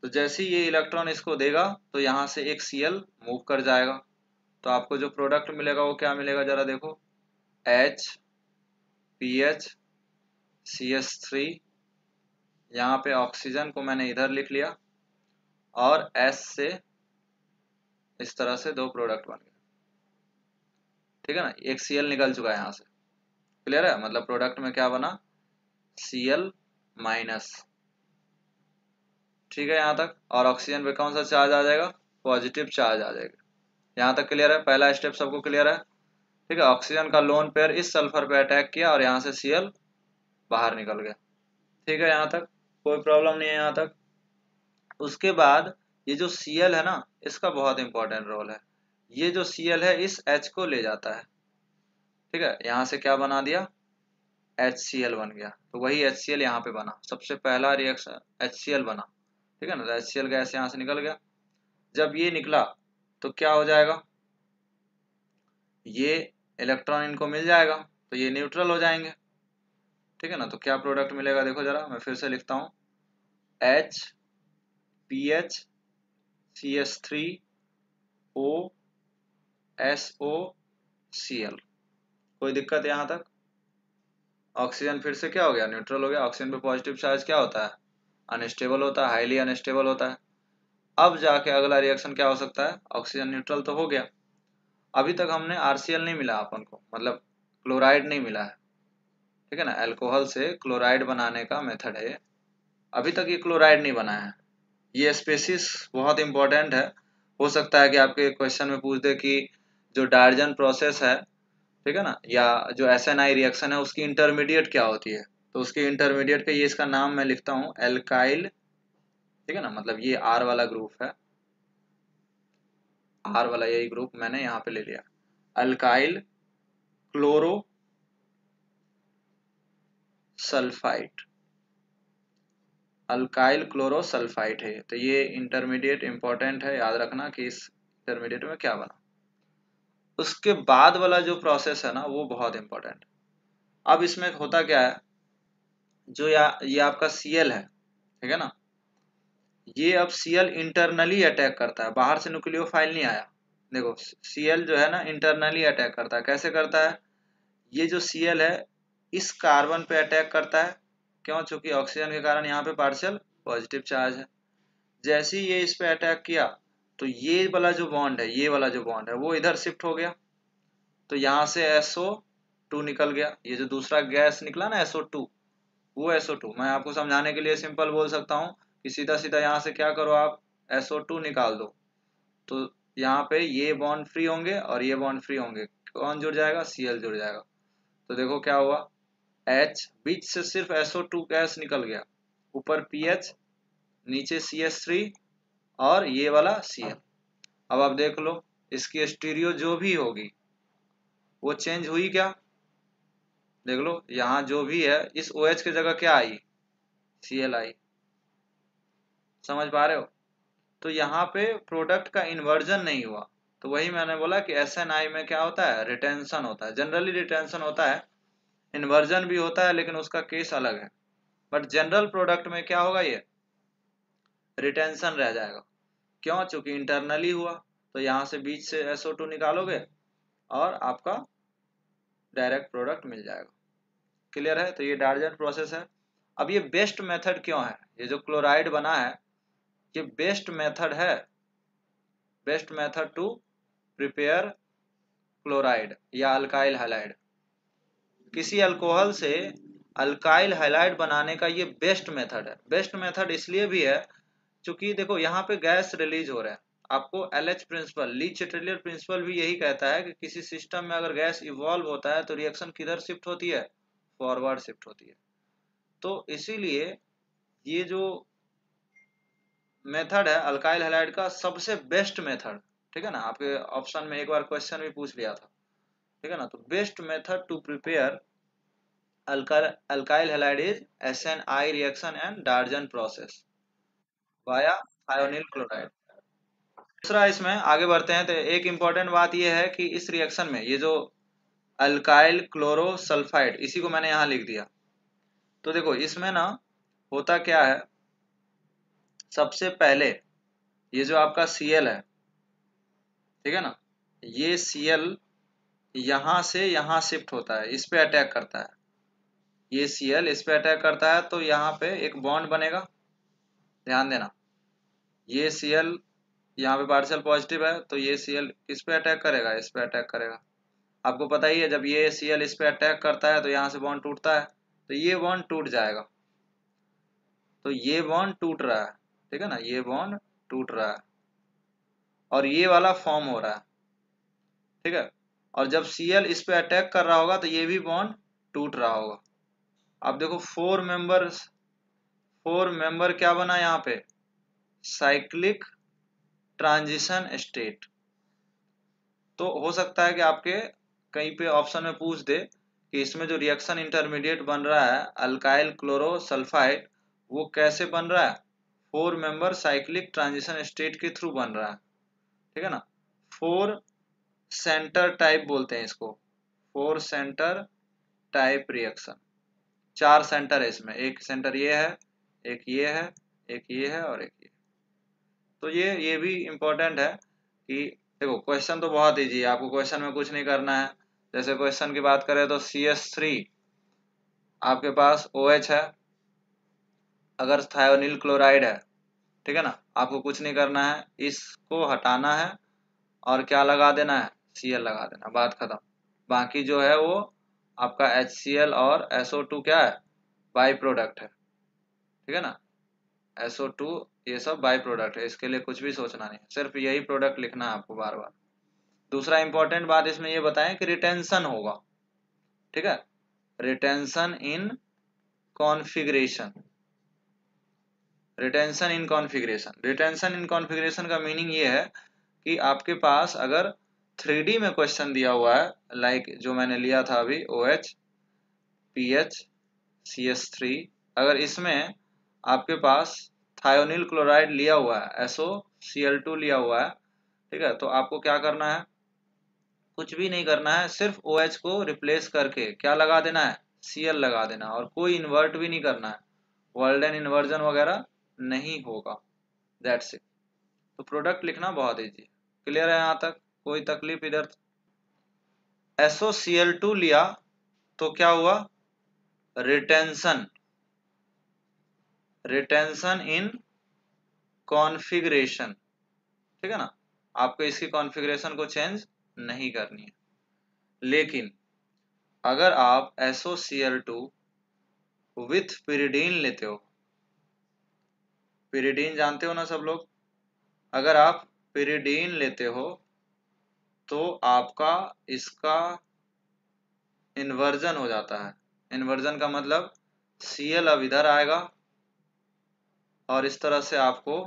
तो जैसे ही ये इलेक्ट्रॉन इसको देगा तो यहाँ से एक Cl मूव कर जाएगा, तो आपको जो प्रोडक्ट मिलेगा वो क्या मिलेगा, जरा देखो, HPH CH3, यहाँ पे ऑक्सीजन को मैंने इधर लिख लिया, और S से इस तरह से दो प्रोडक्ट बन गए, ठीक है ना, एक Cl निकल चुका है यहाँ से, क्लियर है, मतलब प्रोडक्ट में क्या बना, Cl माइनस, ठीक है यहाँ तक। और ऑक्सीजन पे कौन सा चार्ज आ जाएगा, पॉजिटिव चार्ज आ जाएगा। यहाँ तक क्लियर है, पहला स्टेप सबको क्लियर है, ठीक है। ऑक्सीजन का लोन पेयर इस सल्फर पे अटैक किया और यहाँ से Cl बाहर निकल गया, ठीक है, यहाँ तक कोई प्रॉब्लम नहीं है यहाँ तक। उसके बाद ये जो Cl है ना, इसका बहुत इंपॉर्टेंट रोल है। ये जो Cl है इस H को ले जाता है, ठीक है, यहाँ से क्या बना दिया, HCl बन गया। तो वही HCl यहाँ पे बना, सबसे पहला रिएक्शन HCl बना, ठीक है ना। तो HCl गैस यहाँ से निकल गया, जब ये निकला तो क्या हो जाएगा, ये इलेक्ट्रॉन इनको मिल जाएगा तो ये न्यूट्रल हो जाएंगे, ठीक है ना। तो क्या प्रोडक्ट मिलेगा, देखो जरा, मैं फिर से लिखता हूँ, HPH CH3OSOCl। कोई दिक्कत यहाँ तक, ऑक्सीजन फिर से क्या हो गया, न्यूट्रल हो गया। ऑक्सीजन पे पॉजिटिव चार्ज क्या होता है, अनस्टेबल होता है, हाईली अनस्टेबल होता है। अब जाके अगला रिएक्शन क्या हो सकता है, ऑक्सीजन न्यूट्रल तो हो गया, अभी तक हमने RCl नहीं मिला अपन को, मतलब क्लोराइड नहीं मिला है, ठीक है ना। अल्कोहल से क्लोराइड बनाने का मेथड है, अभी तक ये क्लोराइड नहीं बना है। ये स्पेसिस बहुत इंपॉर्टेंट है, हो सकता है कि आपके क्वेश्चन में पूछ दे कि जो डायर्जन प्रोसेस है, ठीक है ना, या जो SNI रिएक्शन है उसकी इंटरमीडिएट क्या होती है, तो उसकी इंटरमीडिएट का ये इसका नाम मैं लिखता हूँ एल्काइल, ठीक है ना, मतलब ये R वाला ग्रुप है, R वाला यही ग्रुप मैंने यहाँ पे ले लिया, alkyl chloro sulphide, alkyl chloro sulphide है। तो ये इंटरमीडिएट इंपॉर्टेंट है, याद रखना कि इस इंटरमीडिएट में क्या बना। उसके बाद वाला जो प्रोसेस है ना वो बहुत इंपॉर्टेंट। अब इसमें होता क्या है, जो ये आपका Cl है, ठीक है ना, ये अब Cl इंटरनली अटैक करता है, बाहर से न्यूक्लियोफाइल नहीं आया। देखो Cl जो है ना इंटरनली अटैक करता है, कैसे करता है, ये जो Cl है इस कार्बन पे अटैक करता है, क्यों, चूंकि ऑक्सीजन के कारण यहाँ पे पार्शियल पॉजिटिव चार्ज है। जैसे ही ये इस पे अटैक किया तो ये वाला जो बॉन्ड है, ये वाला जो बॉन्ड है वो इधर शिफ्ट हो गया, तो यहाँ से SO2 निकल गया। ये जो दूसरा गैस निकला ना SO2, वो SO2 मैं आपको समझाने के लिए सिंपल बोल सकता हूँ कि सीधा सीधा यहाँ से क्या करो आप, SO2 निकाल दो, तो यहाँ पे ये बॉन्ड फ्री होंगे और ये बॉन्ड फ्री होंगे, कौन जुड़ जाएगा, Cl जुड़ जाएगा। तो देखो क्या हुआ, H बीच से सिर्फ SO2 गैस निकल गया, ऊपर PH, नीचे CH3 और ये वाला Cl। अब आप देख लो इसकी स्टीरियो जो भी होगी वो चेंज हुई क्या, देख लो यहाँ जो भी है इस OH की जगह क्या आई, Cl आई, समझ पा रहे हो। तो यहाँ पे प्रोडक्ट का इन्वर्जन नहीं हुआ, तो वही मैंने बोला कि SNI में क्या होता है, रिटेंशन होता है। जनरली रिटेंशन होता है, इन्वर्जन भी होता है लेकिन उसका केस अलग है, बट जनरल प्रोडक्ट में क्या होगा, ये रिटेंशन रह जाएगा। क्यों? चूंकि इंटरनली हुआ, तो यहाँ से बीच से SO2 निकालोगे और आपका डायरेक्ट प्रोडक्ट मिल जाएगा। क्लियर है? तो ये डार्जन प्रोसेस है। अब ये बेस्ट मेथड क्यों है? ये जो क्लोराइड बना है ये बेस्ट मेथड है, best method to prepare chloride या अल्काइल हैलाइड। किसी अल्कोहल से अल्काइल हैलाइड बनाने का ये बेस्ट मेथड है। बेस्ट मेथड इसलिए भी है क्योंकि देखो यहाँ पे गैस रिलीज हो रहा है। आपको LH प्रिंसिपल, ली चिटेलियर प्रिंसिपल भी यही कहता है कि किसी सिस्टम में अगर गैस इवॉल्व होता है तो रिएक्शन किधर शिफ्ट होती है, फॉरवर्ड शिफ्ट होती है। तो इसीलिए ये जो मेथड है अल्काइल हैलाइड का सबसे बेस्ट मेथड, ठीक है ना। आपके ऑप्शन में एक बार क्वेश्चन भी पूछ लिया था, ठीक है ना। तो best method to prepare alkyl halide is SNI reaction and Darzens process via thionyl chloride. दूसरा, इसमें आगे बढ़ते हैं तो एक इंपॉर्टेंट बात यह है कि इस रिएक्शन में ये जो अल्काइल क्लोरोसल्फाइड, इसी को मैंने यहाँ लिख दिया। तो देखो इसमें ना होता क्या है, सबसे पहले ये जो आपका Cl है, ठीक है ना, ये Cl यहां से यहां शिफ्ट होता है, इस पे अटैक करता है। ये Cl इस पे अटैक करता है तो यहाँ पे एक बॉन्ड बनेगा। ध्यान देना, ये Cl यहाँ पे पार्शियल पॉजिटिव है तो ये Cl किस पे अटैक करेगा, इस पे अटैक करेगा। आपको पता ही है जब ये Cl इस पे अटैक करता है तो यहाँ से बॉन्ड टूटता है, तो ये बॉन्ड टूट जाएगा। तो ये बॉन्ड टूट रहा है, ठीक है ना, ये बॉन्ड टूट रहा है और ये वाला फॉर्म हो रहा है, ठीक है। और जब Cl इस पे अटैक कर रहा होगा तो ये भी बॉन्ड टूट रहा होगा। अब देखो फोर मेंबर क्या बना यहाँ पे, साइक्लिक ट्रांजिशन स्टेट। तो हो सकता है कि आपके कहीं पे ऑप्शन में पूछ दे कि इसमें जो रिएक्शन इंटरमीडिएट बन रहा है अल्काइल क्लोरोसल्फाइड, वो कैसे बन रहा है, four member cyclic transition state के थ्रू बन रहा है, ठीक है ना। फोर सेंटर टाइप बोलते हैं इसको, फोर सेंटर टाइप रिएक्शन। चार सेंटर है इसमें, एक सेंटर ये है, एक ये है, एक ये है और एक ये। तो ये भी इम्पोर्टेंट है कि देखो क्वेश्चन तो बहुत ईजी है, आपको क्वेश्चन में कुछ नहीं करना है। जैसे क्वेश्चन की बात करें तो CH3 आपके पास OH है, अगर थायोनिल क्लोराइड है, ठीक है ना, आपको कुछ नहीं करना है, इसको हटाना है और क्या लगा देना है, Cl लगा देना, बात खत्म। बाकी जो है वो आपका HCl और SO2 क्या है, बाई प्रोडक्ट है, ठीक है ना। SO2 ये सब बाई प्रोडक्ट है, इसके लिए कुछ भी सोचना नहीं है, सिर्फ यही प्रोडक्ट लिखना है आपको बार बार। दूसरा इंपॉर्टेंट बात इसमें ये बताएं कि रिटेंशन होगा, ठीक है, retention in configuration. Retention in configuration, retention in configuration का मीनिंग ये है कि आपके पास अगर 3D में क्वेश्चन दिया हुआ है, लाइक जो मैंने लिया था अभी OH PH CH3, अगर इसमें आपके पास थायोनिल क्लोराइड लिया हुआ है, SOCl2 लिया हुआ है, ठीक है, तो आपको क्या करना है, कुछ भी नहीं करना है, सिर्फ OH को रिप्लेस करके क्या लगा देना है, Cl लगा देना, और कोई इन्वर्ट भी नहीं करना है, वर्ल्डन इन्वर्जन वगैरह नहीं होगा, दैट्स इट। तो प्रोडक्ट लिखना बहुत ईजी है। क्लियर है यहाँ तक, कोई तकलीफ इधर? SOCl2 लिया तो क्या हुआ, रिटेंशन, रिटेंशन इन कॉन्फ़िगरेशन, ठीक है ना। आपको इसकी कॉन्फ़िगरेशन को चेंज नहीं करनी है। लेकिन अगर आप SOCl2 विथ पिरिडीन लेते हो, पिरिडीन जानते हो ना सब लोग, अगर आप पिरिडीन लेते हो तो आपका इसका इन्वर्जन हो जाता है। इन्वर्जन का मतलब Cl अब इधर आएगा और इस तरह से आपको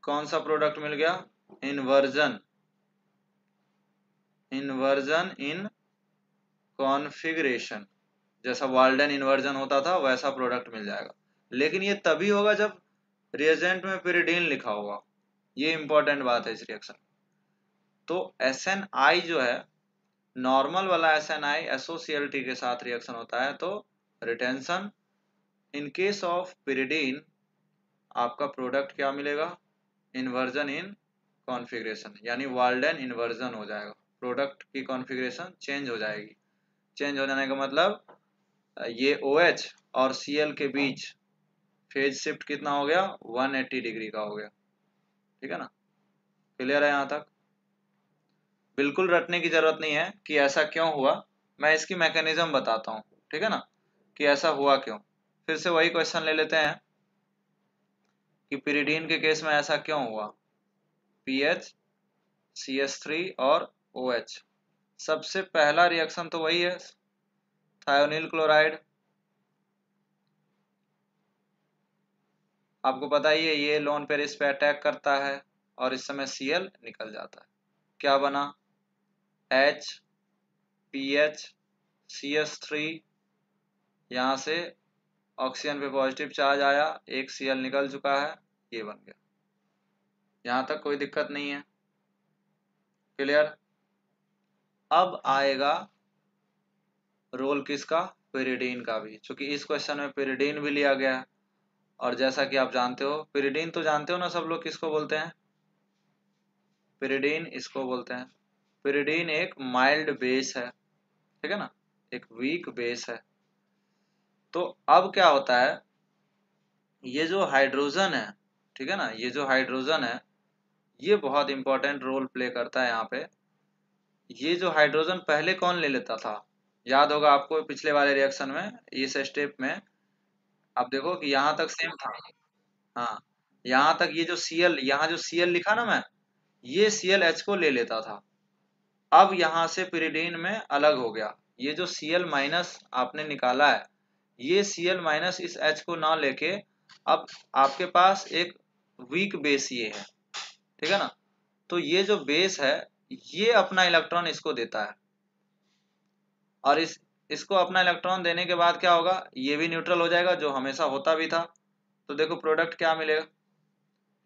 कौन सा प्रोडक्ट मिल गया, इन्वर्जन, इन्वर्जन इन कॉन्फ़िगरेशन, जैसा वाल्डन इन्वर्जन होता था वैसा प्रोडक्ट मिल जाएगा। लेकिन ये तभी होगा जब रिएजेंट में पिरिडीन लिखा होगा, ये इंपॉर्टेंट बात है इस रिएक्शन। तो SNI जो है, नॉर्मल वाला SNI SOCl3 के साथ रिएक्शन होता है तो retention. In case of pyridine आपका प्रोडक्ट क्या मिलेगा, इन्वर्जन इन कॉन्फ़िगरेशन, यानी वाल्डन इन्वर्जन हो जाएगा, प्रोडक्ट की कॉन्फ़िगरेशन चेंज हो जाएगी। चेंज हो जाने का मतलब ये OH और Cl के बीच फेज शिफ्ट कितना हो गया, 180 डिग्री का हो गया। ठीक है ना, क्लियर है यहाँ तक? बिल्कुल रटने की जरूरत नहीं है कि ऐसा क्यों हुआ, मैं इसकी मैकेनिज्म बताता हूँ। ठीक है ना, कि ऐसा हुआ क्यों। फिर से वही क्वेश्चन ले लेते हैं कि pyridine के केस में ऐसा क्यों हुआ। PH CH3 और OH, सबसे पहला रिएक्शन तो वही है, थायोनिल क्लोराइड। आपको पता ही है ये लोन पेयर इस पे अटैक करता है और इस समय Cl निकल जाता है। क्या बना, H PH CH3, यहाँ से ऑक्सीजन पे पॉजिटिव चार्ज आया, एक Cl निकल चुका है, ये बन गया। यहाँ तक कोई दिक्कत नहीं है, क्लियर। अब आएगा रोल किसका, pyridine का भी, क्योंकि इस क्वेश्चन में pyridine भी लिया गया है। और जैसा कि आप जानते हो, pyridine तो जानते हो ना सब लोग किसको बोलते हैं, pyridine इसको बोलते हैं। pyridine एक माइल्ड बेस है, ठीक है ना, एक वीक बेस है। तो अब क्या होता है, ये जो हाइड्रोजन है, ठीक है ना, ये जो हाइड्रोजन है ये बहुत इंपॉर्टेंट रोल प्ले करता है यहाँ पे। ये जो हाइड्रोजन पहले कौन ले लेता था, याद होगा आपको पिछले वाले रिएक्शन में, इस स्टेप में आप देखो कि यहाँ तक सेम था। हाँ, यहाँ तक ये जो Cl, यहाँ जो Cl लिखा ना मैं, ये ClH को ले लेता था। अब यहाँ से pyridine में अलग हो गया, ये जो Cl माइनस आपने निकाला है, ये Cl माइनस इस H को ना लेके अब आपके पास एक वीक बेस ये है, ठीक है ना। तो ये जो बेस है ये अपना इलेक्ट्रॉन इसको देता है, और इसको अपना इलेक्ट्रॉन देने के बाद क्या होगा, ये भी न्यूट्रल हो जाएगा, जो हमेशा होता भी था। तो देखो प्रोडक्ट क्या मिलेगा,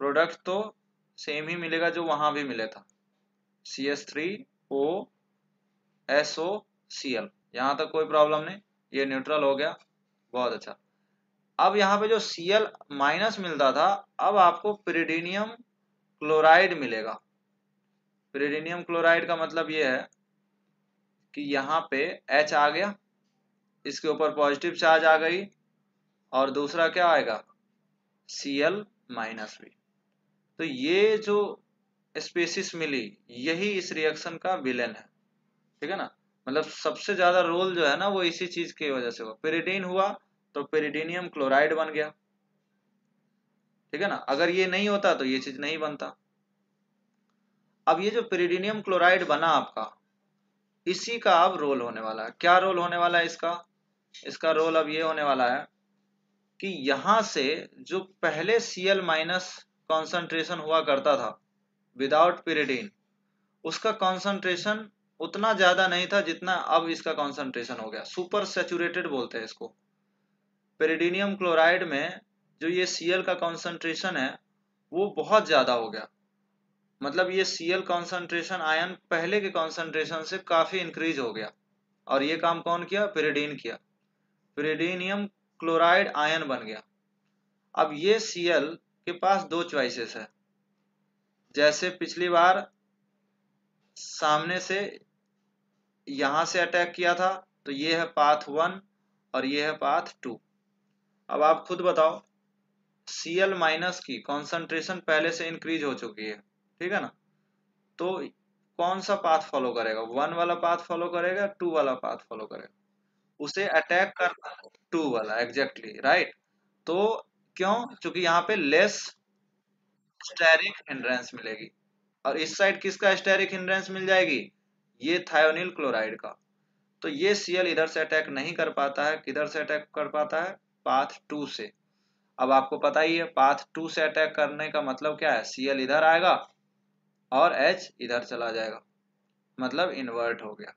प्रोडक्ट तो सेम ही मिलेगा जो वहां भी मिले था, CH3O SOCl। यहाँ तक कोई प्रॉब्लम नहीं, ये न्यूट्रल हो गया, बहुत अच्छा। अब यहाँ पे जो Cl माइनस मिलता था, अब आपको pyridinium क्लोराइड मिलेगा। pyridinium क्लोराइड का मतलब ये है कि यहाँ पे H आ गया, इसके ऊपर पॉजिटिव चार्ज आ गई, और दूसरा क्या आएगा, Cl माइनस भी। तो ये जो स्पेसिस मिली, यही इस रिएक्शन का विलेन है, ठीक है ना। मतलब सबसे ज्यादा रोल जो है ना वो इसी चीज की वजह से हुआ, pyridine हुआ तो pyridinium क्लोराइड बन गया, ठीक है ना। अगर ये नहीं होता तो ये चीज नहीं बनता। अब ये जो pyridinium क्लोराइड बना आपका, इसी का अब रोल होने वाला है। क्या रोल होने वाला है इसका, इसका रोल अब ये होने वाला है कि यहां से जो पहले Cl माइनस कॉन्सेंट्रेशन हुआ करता था विदाउट pyridine, उसका कॉन्सेंट्रेशन उतना ज्यादा नहीं था जितना अब इसका कॉन्सेंट्रेशन हो गया, सुपर सैचुरेटेड बोलते हैं इसको। pyridinium क्लोराइड में जो ये Cl का कॉन्सेंट्रेशन है वो बहुत ज्यादा हो गया, मतलब ये Cl कॉन्सेंट्रेशन आयन पहले के कॉन्सेंट्रेशन से काफी इंक्रीज हो गया। और ये काम कौन किया, pyridine किया, pyridinium क्लोराइड आयन बन गया। अब ये Cl के पास दो चॉइसेस है, जैसे पिछली बार सामने से यहां से अटैक किया था, तो ये है पाथ 1 और ये है पाथ 2। अब आप खुद बताओ, Cl माइनस की कॉन्सेंट्रेशन पहले से इंक्रीज हो चुकी है, ठीक है ना। तो कौन सा पाथ फॉलो करेगा, 1 वाला पाथ फॉलो करेगा, 2 वाला पाथ फॉलो करेगा, उसे अटैक कर 2 वाला, एग्जैक्टली राइट। तो क्यों, क्योंकि यहाँ पे लेस स्टेरिक हिंड्रेंस मिलेगी, और इस साइड किसका स्टेरिक हिंड्रेंस मिल जाएगी, ये थायोनिल क्लोराइड का। तो ये Cl इधर से अटैक नहीं कर पाता है, किधर से अटैक कर पाता है, पाथ 2 से। अब आपको पता ही है पाथ 2 से अटैक करने का मतलब क्या है, Cl इधर आएगा और H इधर चला जाएगा, मतलब इन्वर्ट हो गया।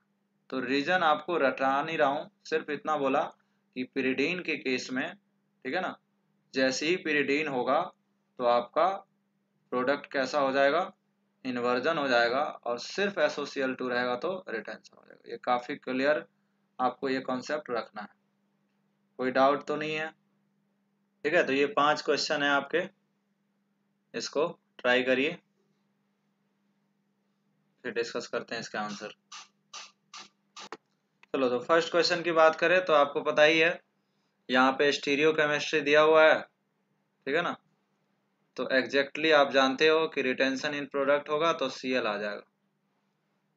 तो रीजन आपको रटा नहीं रहा हूं, सिर्फ इतना बोला कि pyridine के केस में, ठीक है ना, जैसे ही pyridine होगा तो आपका प्रोडक्ट कैसा हो जाएगा, इन्वर्जन हो जाएगा, और सिर्फ SOCl2 रहेगा तो रिटेंशन हो जाएगा। ये काफी क्लियर आपको ये कॉन्सेप्ट रखना है, कोई डाउट तो नहीं है? ठीक है, तो ये 5 क्वेश्चन है आपके, इसको ट्राई करिए, फिर डिस्कस करते हैं इसका आंसर। चलो, तो फर्स्ट क्वेश्चन की बात करें तो आपको पता ही है, यहाँ पे स्टीरियो केमिस्ट्री दिया हुआ है, ठीक है ना। तो एग्जैक्टली आप जानते हो कि रिटेंशन इन प्रोडक्ट होगा तो Cl आ जाएगा,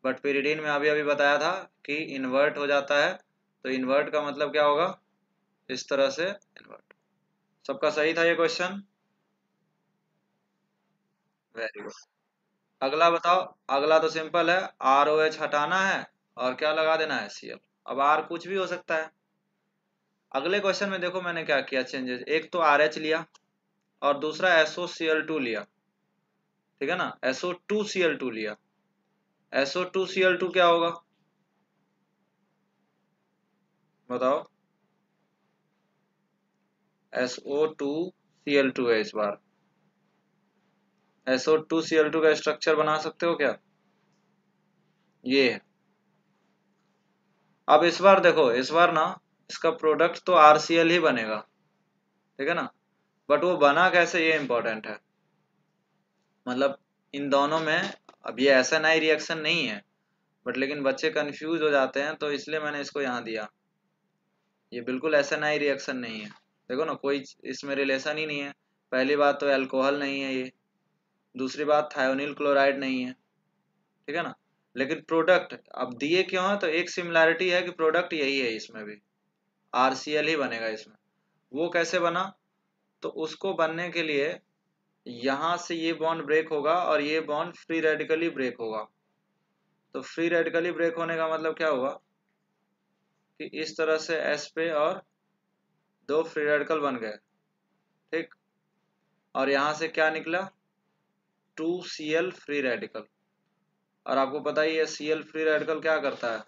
बट pyridine में अभी अभी बताया था कि इन्वर्ट हो जाता है, तो इन्वर्ट का मतलब क्या होगा, इस तरह से इन्वर्ट। सबका सही था ये क्वेश्चन, वेरी गुड। अगला बताओ, अगला तो सिंपल है, ROH हटाना है और क्या लगा देना है, Cl। अब R कुछ भी हो सकता है। अगले क्वेश्चन में देखो मैंने क्या किया चेंजेस, एक तो RH लिया और दूसरा SOCl2 लिया, ठीक है ना, SO2Cl2 लिया। SO2Cl2 क्या होगा बताओ, SO2Cl2 है इस बार। SO2Cl2 का स्ट्रक्चर बना सकते हो क्या, ये है। अब इस बार देखो, इस बार ना इसका प्रोडक्ट तो RCl ही बनेगा, ठीक है ना, बट वो बना कैसे ये इंपॉर्टेंट है। मतलब इन दोनों में अब ये SNI रिएक्शन नहीं है, बट लेकिन बच्चे कंफ्यूज हो जाते हैं, तो इसलिए मैंने इसको यहाँ दिया। ये बिल्कुल SNI रिएक्शन नहीं है, देखो ना, कोई इसमें रिलेशन ही नहीं है। पहली बात तो अल्कोहल नहीं है ये, दूसरी बात थायोनिल क्लोराइड नहीं है, ठीक है ना। लेकिन प्रोडक्ट अब दिए क्यों है, तो एक सिमिलैरिटी है कि प्रोडक्ट यही है, इसमें भी RCl ही बनेगा इसमें। वो कैसे बना, तो उसको बनने के लिए यहाँ से ये बॉन्ड ब्रेक होगा और ये बॉन्ड फ्री रेडिकली ब्रेक होगा। तो फ्री रेडिकली ब्रेक होने का मतलब क्या हुआ कि इस तरह से S पे और 2 फ्री रेडिकल बन गए, ठीक, और यहाँ से क्या निकला 2Cl फ्री रेडिकल। और आपको पता ही है Cl फ्री रेडिकल क्या करता है,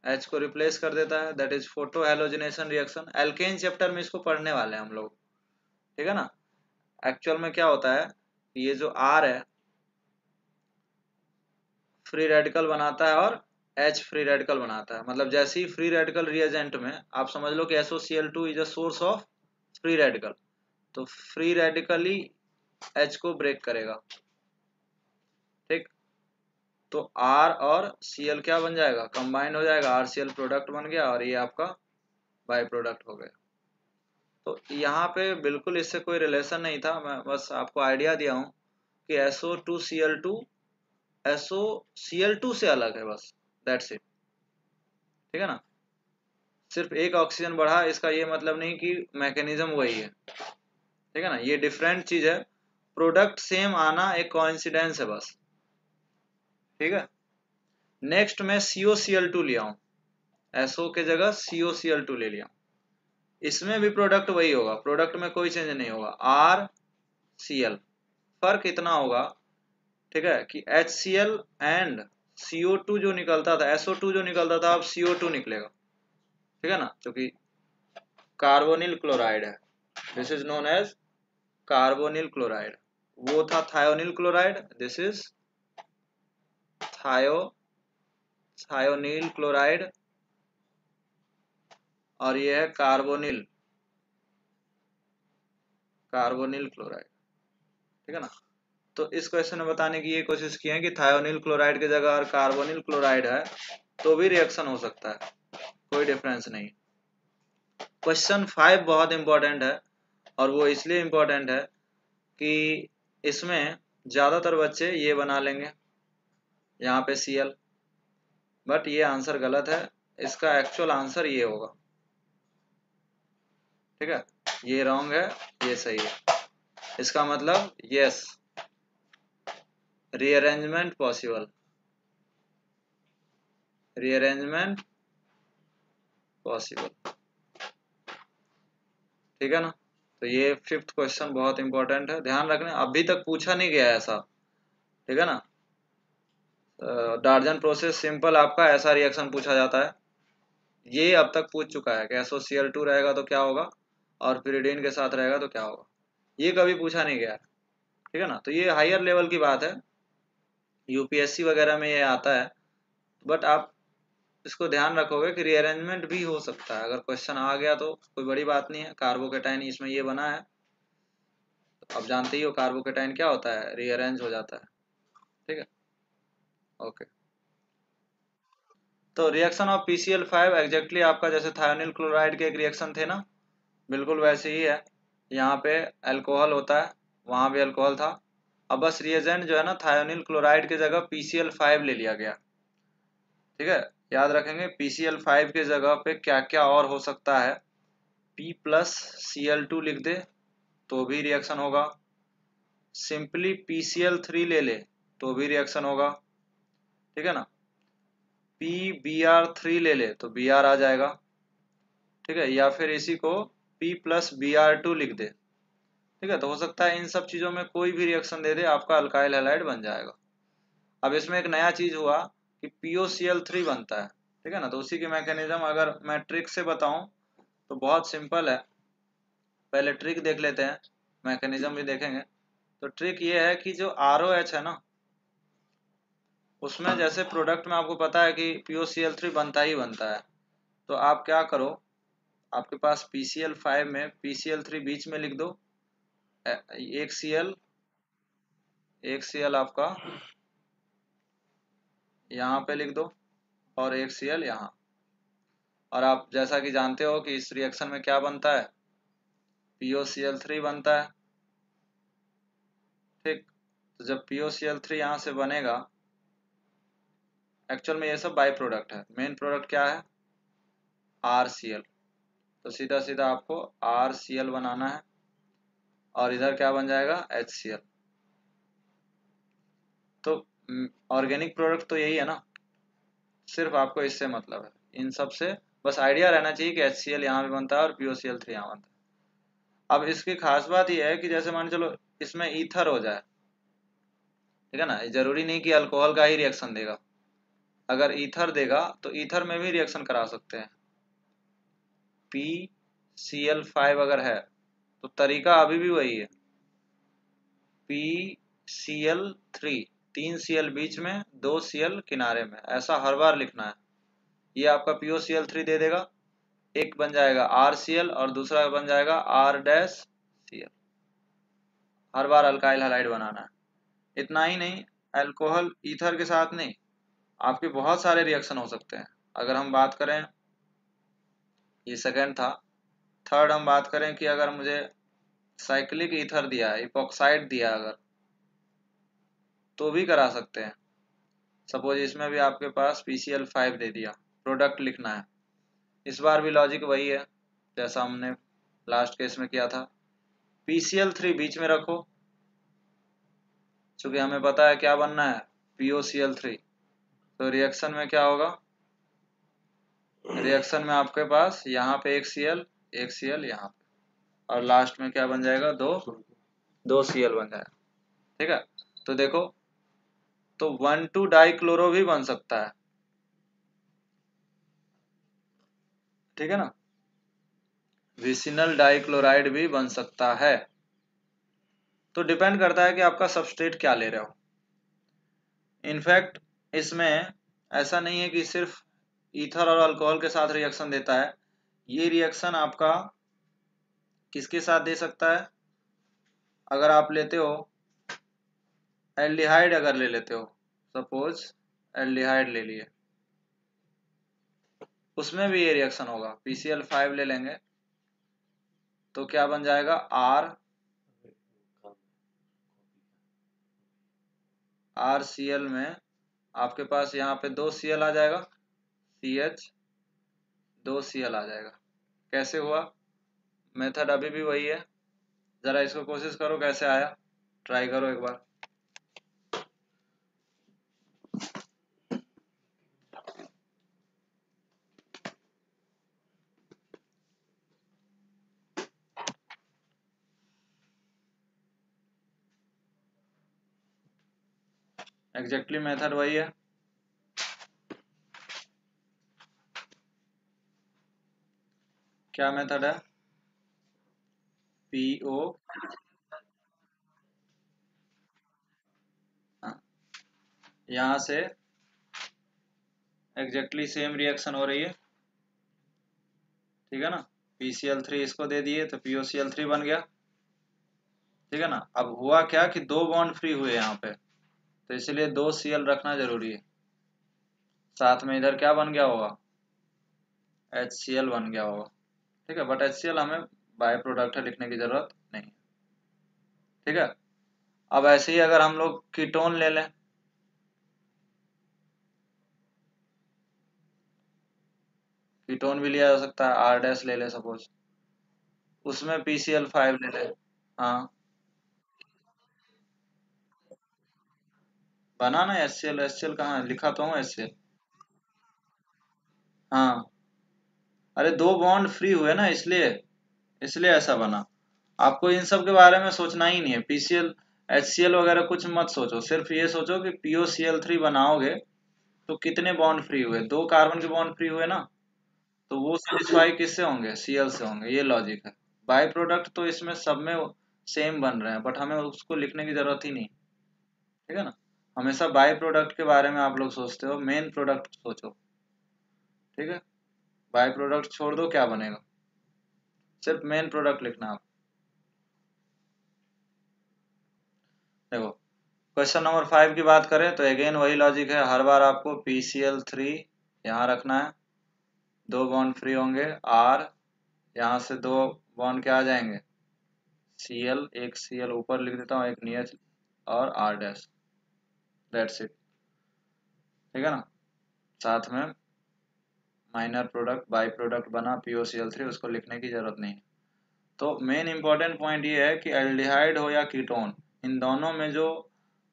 H को रिप्लेस कर देता है, that is photo halogenation reaction. Alkane chapter में इसको पढ़ने वाले हैं हम लोग, ठीक है ना। एक्चुअल में क्या होता है, ये जो R है फ्री रेडिकल बनाता है और H फ्री रेडिकल बनाता है। मतलब जैसे ही फ्री रेडिकल रिएजेंट में आप समझ लो कि SOCl2 is a source of free radical, तो फ्री रेडिकली H को ब्रेक करेगा, ठीक। तो R और Cl क्या बन जाएगा, कंबाइन हो जाएगा, RCl प्रोडक्ट बन गया और ये आपका बाई प्रोडक्ट हो गया। तो यहाँ पे बिल्कुल इससे कोई रिलेशन नहीं था, मैं बस आपको आइडिया दिया हूँ कि SO2Cl2 SOCl2 से अलग है, बस दैट्स इट, ठीक है ना। सिर्फ एक ऑक्सीजन बढ़ा, इसका ये मतलब नहीं कि मैकेनिज्म वही है, ठीक है ना, ये डिफरेंट चीज है। प्रोडक्ट सेम आना एक कोइंसिडेंस है बस, ठीक है। नेक्स्ट मैं COCl2 लिया हूँ, SO के जगह COCl2 ले लिया। इसमें भी प्रोडक्ट वही होगा, प्रोडक्ट में कोई चेंज नहीं होगा, RCl। फर्क इतना होगा, ठीक है, कि HCl एंड CO2 जो निकलता था, SO2 जो निकलता था, अब CO2 निकलेगा, ठीक है ना, क्योंकि कार्बोनिल क्लोराइड है, this is known as carbonyl chloride. वो था thionyl chloride, this is thionyl chloride, और ये है कार्बोनिल क्लोराइड, ठीक है ना। तो इस क्वेश्चन में बताने की ये कोशिश की है कि थायोनिल क्लोराइड की जगह अगर कार्बोनिल क्लोराइड है तो भी रिएक्शन हो सकता है, कोई डिफरेंस नहीं। क्वेश्चन 5 बहुत इंपॉर्टेंट है, और वो इसलिए इंपॉर्टेंट है कि इसमें ज्यादातर बच्चे ये बना लेंगे यहाँ पे Cl, बट ये आंसर गलत है, इसका एक्चुअल आंसर ये होगा, ठीक है, ये रॉन्ग है, ये सही है। इसका मतलब yes, rearrangement possible, rearrangement possible, ठीक है ना। तो ये 5th क्वेश्चन बहुत इंपॉर्टेंट है, ध्यान रखना, अभी तक पूछा नहीं गया ऐसा, ठीक है ना। डार्जन प्रोसेस सिंपल आपका ऐसा रिएक्शन पूछा जाता है, ये अब तक पूछ चुका है कि SOCl2 रहेगा तो क्या होगा और pyridine के साथ रहेगा तो क्या होगा, ये कभी पूछा नहीं गया, ठीक है ना। तो ये हायर लेवल की बात है, यूपीएससी वगैरह में ये आता है, बट आप इसको ध्यान रखोगे कि रीअरेंजमेंट भी हो सकता है। अगर क्वेश्चन आ गया तो कोई बड़ी बात नहीं है। कार्बोकेटाइन इसमें ये बना है, तो अब जानते ही हो कार्बोकेटाइन क्या होता है, रीअरेंज हो जाता है। ठीक है, ओके। तो रिएक्शन ऑफ PCl5 एग्जैक्टली आपका जैसे थायोनिल क्लोराइड के एक रिएक्शन थे ना, बिल्कुल वैसे ही है। यहाँ पे अल्कोहल होता है, वहाँ भी अल्कोहल था। अब बस रिएजेंट जो है ना, थायोनिल क्लोराइड की जगह PCl5 ले लिया गया। ठीक है, याद रखेंगे PCl5 की जगह पे क्या क्या और हो सकता है। P+Cl2 लिख दे तो भी रिएक्शन होगा। सिंपली PCl3 ले ले तो भी रिएक्शन होगा। ठीक है ना। PBr3 ले ले तो Br आ जाएगा। ठीक है, या फिर इसी को P+Br2 लिख दे। ठीक है, तो हो सकता है इन सब चीजों में कोई भी रिएक्शन दे दे, आपका अल्काइल हैलाइड बन जाएगा। अब इसमें एक नया चीज हुआ कि POCl3 बनता है। ठीक है ना, तो उसी की मैकेनिज्म अगर मैं ट्रिक से बताऊं तो बहुत सिंपल है। पहले ट्रिक देख लेते हैं, मैकेनिज्म भी देखेंगे। तो ट्रिक ये है कि जो ROH है ना, उसमें जैसे प्रोडक्ट में आपको पता है कि POCl3 बनता ही बनता है। तो आप क्या करो, आपके पास PCl5 में PCl3 बीच में लिख दो, एक Cl आपका यहाँ पे लिख दो और एक Cl यहाँ। और आप जैसा कि जानते हो कि इस रिएक्शन में क्या बनता है, POCl3 बनता है। ठीक, तो जब POCl3 यहाँ से बनेगा, एक्चुअल में ये सब बाई प्रोडक्ट है, मेन प्रोडक्ट क्या है, RCl। तो सीधा सीधा आपको RCl बनाना है और इधर क्या बन जाएगा, HCl। तो ऑर्गेनिक प्रोडक्ट तो यही है ना, सिर्फ आपको इससे मतलब है, इन सब से बस आइडिया रहना चाहिए कि HCl यहाँ भी बनता है और POCl3 यहाँ बनता है। अब इसकी खास बात यह है कि जैसे मान चलो इसमें ईथर हो जाए, ठीक है ना, जरूरी नहीं कि अल्कोहल का ही रिएक्शन देगा। अगर ईथर देगा तो ईथर में भी रिएक्शन करा सकते हैं। PCl5 अगर है तो तरीका अभी भी वही है, PCl3, 3 Cl बीच में, 2 Cl किनारे में, ऐसा हर बार लिखना है। ये आपका POCl3 दे देगा, एक बन जाएगा RCl और दूसरा बन जाएगा R-Cl। हर बार अल्काइल हैलाइड बनाना है। इतना ही नहीं, अल्कोहल ईथर के साथ नहीं, आपके बहुत सारे रिएक्शन हो सकते हैं। अगर हम बात करें, ये सेकेंड था, थर्ड हम बात करें कि अगर मुझे साइक्लिक ईथर दिया है, इपॉक्साइड दिया अगर, तो भी करा सकते हैं। सपोज इसमें भी आपके पास PCl5 दे दिया, प्रोडक्ट लिखना है। इस बार भी लॉजिक वही है जैसा हमने लास्ट केस में किया था, PCl3 बीच में रखो, क्योंकि हमें पता है क्या बनना है, POCl3। तो रिएक्शन में क्या होगा, रिएक्शन में आपके पास यहाँ पे एक Cl यहाँ पे, और लास्ट में क्या बन जाएगा, दो Cl बन जाएगा। ठीक है, तो देखो, तो 1,2 डाइक्लोरो भी बन सकता है। ठीक है ना, विसिनल डाइक्लोराइड भी बन सकता है। तो डिपेंड करता है कि आपका सबस्ट्रेट क्या ले रहे हो। इनफैक्ट इसमें ऐसा नहीं है कि सिर्फ ईथर और अल्कोहल के साथ रिएक्शन देता है, ये रिएक्शन आपका किसके साथ दे सकता है, अगर आप लेते हो एल्डिहाइड, अगर ले लेते हो, सपोज एल्डिहाइड ले लिए, उसमें भी ये रिएक्शन होगा। PCl5 ले लेंगे तो क्या बन जाएगा, RCl में आपके पास यहाँ पे 2 Cl आ जाएगा, CH, 2 Cl आ जाएगा। कैसे हुआ, मेथड अभी भी वही है। जरा इसको कोशिश करो कैसे आया, ट्राई करो एक बार। एग्जैक्टली मेथड वही है। क्या मेथड है, PO यहाँ से एग्जैक्टली सेम रिएक्शन हो रही है, ठीक है ना। PCl3 इसको दे दिए तो POCl3 बन गया, ठीक है ना। अब हुआ क्या कि दो बॉन्ड फ्री हुए यहाँ पे, तो इसलिए 2 Cl रखना जरूरी है। साथ में इधर क्या बन गया होगा, HCl बन गया होगा, ठीक है। बट HCl हमें बाय प्रोडक्ट है, लिखने की जरूरत नहीं, ठीक है। अब ऐसे ही अगर हम लोग कीटोन ले लें, कीटोन भी लिया जा सकता है, R डैश ले ले सपोज, उसमें PCl5 ले ले। हाँ बना ना HCl, HCl कहाँ है, लिखा तो हूँ HCl। हाँ अरे दो बॉन्ड फ्री हुए ना, इसलिए इसलिए ऐसा बना। आपको इन सब के बारे में सोचना ही नहीं है, PCl HCl वगैरह कुछ मत सोचो, सिर्फ ये सोचो कि POCl3 बनाओगे तो कितने बॉन्ड फ्री हुए, 2 कार्बन के बॉन्ड फ्री हुए ना, तो वो सेटिस्फाई किससे होंगे, Cl से होंगे, ये लॉजिक है। बाय प्रोडक्ट तो इसमें सब में सेम बन रहे हैं, बट हमें उसको लिखने की जरूरत ही नहीं, ठीक है ना। हमेशा बाय प्रोडक्ट के बारे में आप लोग सोचते हो, मेन प्रोडक्ट सोचो, ठीक है। बाय प्रोडक्ट छोड़ दो, क्या बनेगा, सिर्फ मेन प्रोडक्ट लिखना आप। देखो क्वेश्चन नंबर 5 की बात करें तो अगेन वही लॉजिक है, हर बार आपको PCl3 यहाँ रखना है, 2 बॉन्ड फ्री होंगे, R यहाँ से 2 बॉन्ड क्या आ जाएंगे, Cl, एक Cl ऊपर लिख देता हूँ, एक नीचे, और R डैश, दैट्स इट, ठीक है ना। साथ में माइनर प्रोडक्ट बाई प्रोडक्ट बना POCl3, उसको लिखने की जरूरत नहीं है। तो मेन इंपॉर्टेंट पॉइंट ये है कि एल्डिहाइड हो या कीटोन, इन दोनों में जो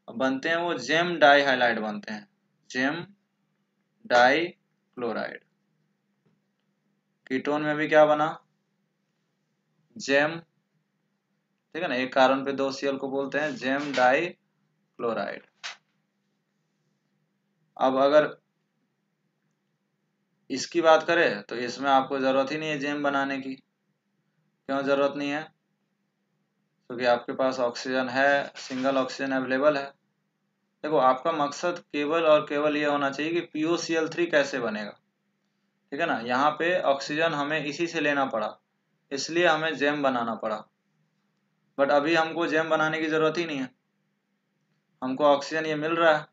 बनते हैं वो जेम डाई हाइलाइड बनते हैं, जेम डाई क्लोराइड। कीटोन में भी क्या बना, जेम, ठीक है ना, एक कार्बन पे 2 Cl को बोलते हैं जेम डाई क्लोराइड। अब अगर इसकी बात करें तो इसमें आपको जरूरत ही नहीं है जेम बनाने की। क्यों जरूरत नहीं है, क्योंकि आपके पास ऑक्सीजन है, सिंगल ऑक्सीजन अवेलेबल है। देखो आपका मकसद केवल और केवल ये होना चाहिए कि POCl3 कैसे बनेगा, ठीक है ना। यहाँ पे ऑक्सीजन हमें इसी से लेना पड़ा, इसलिए हमें जेम बनाना पड़ा, बट अभी हमको जेम बनाने की जरूरत ही नहीं है, हमको ऑक्सीजन ये मिल रहा है,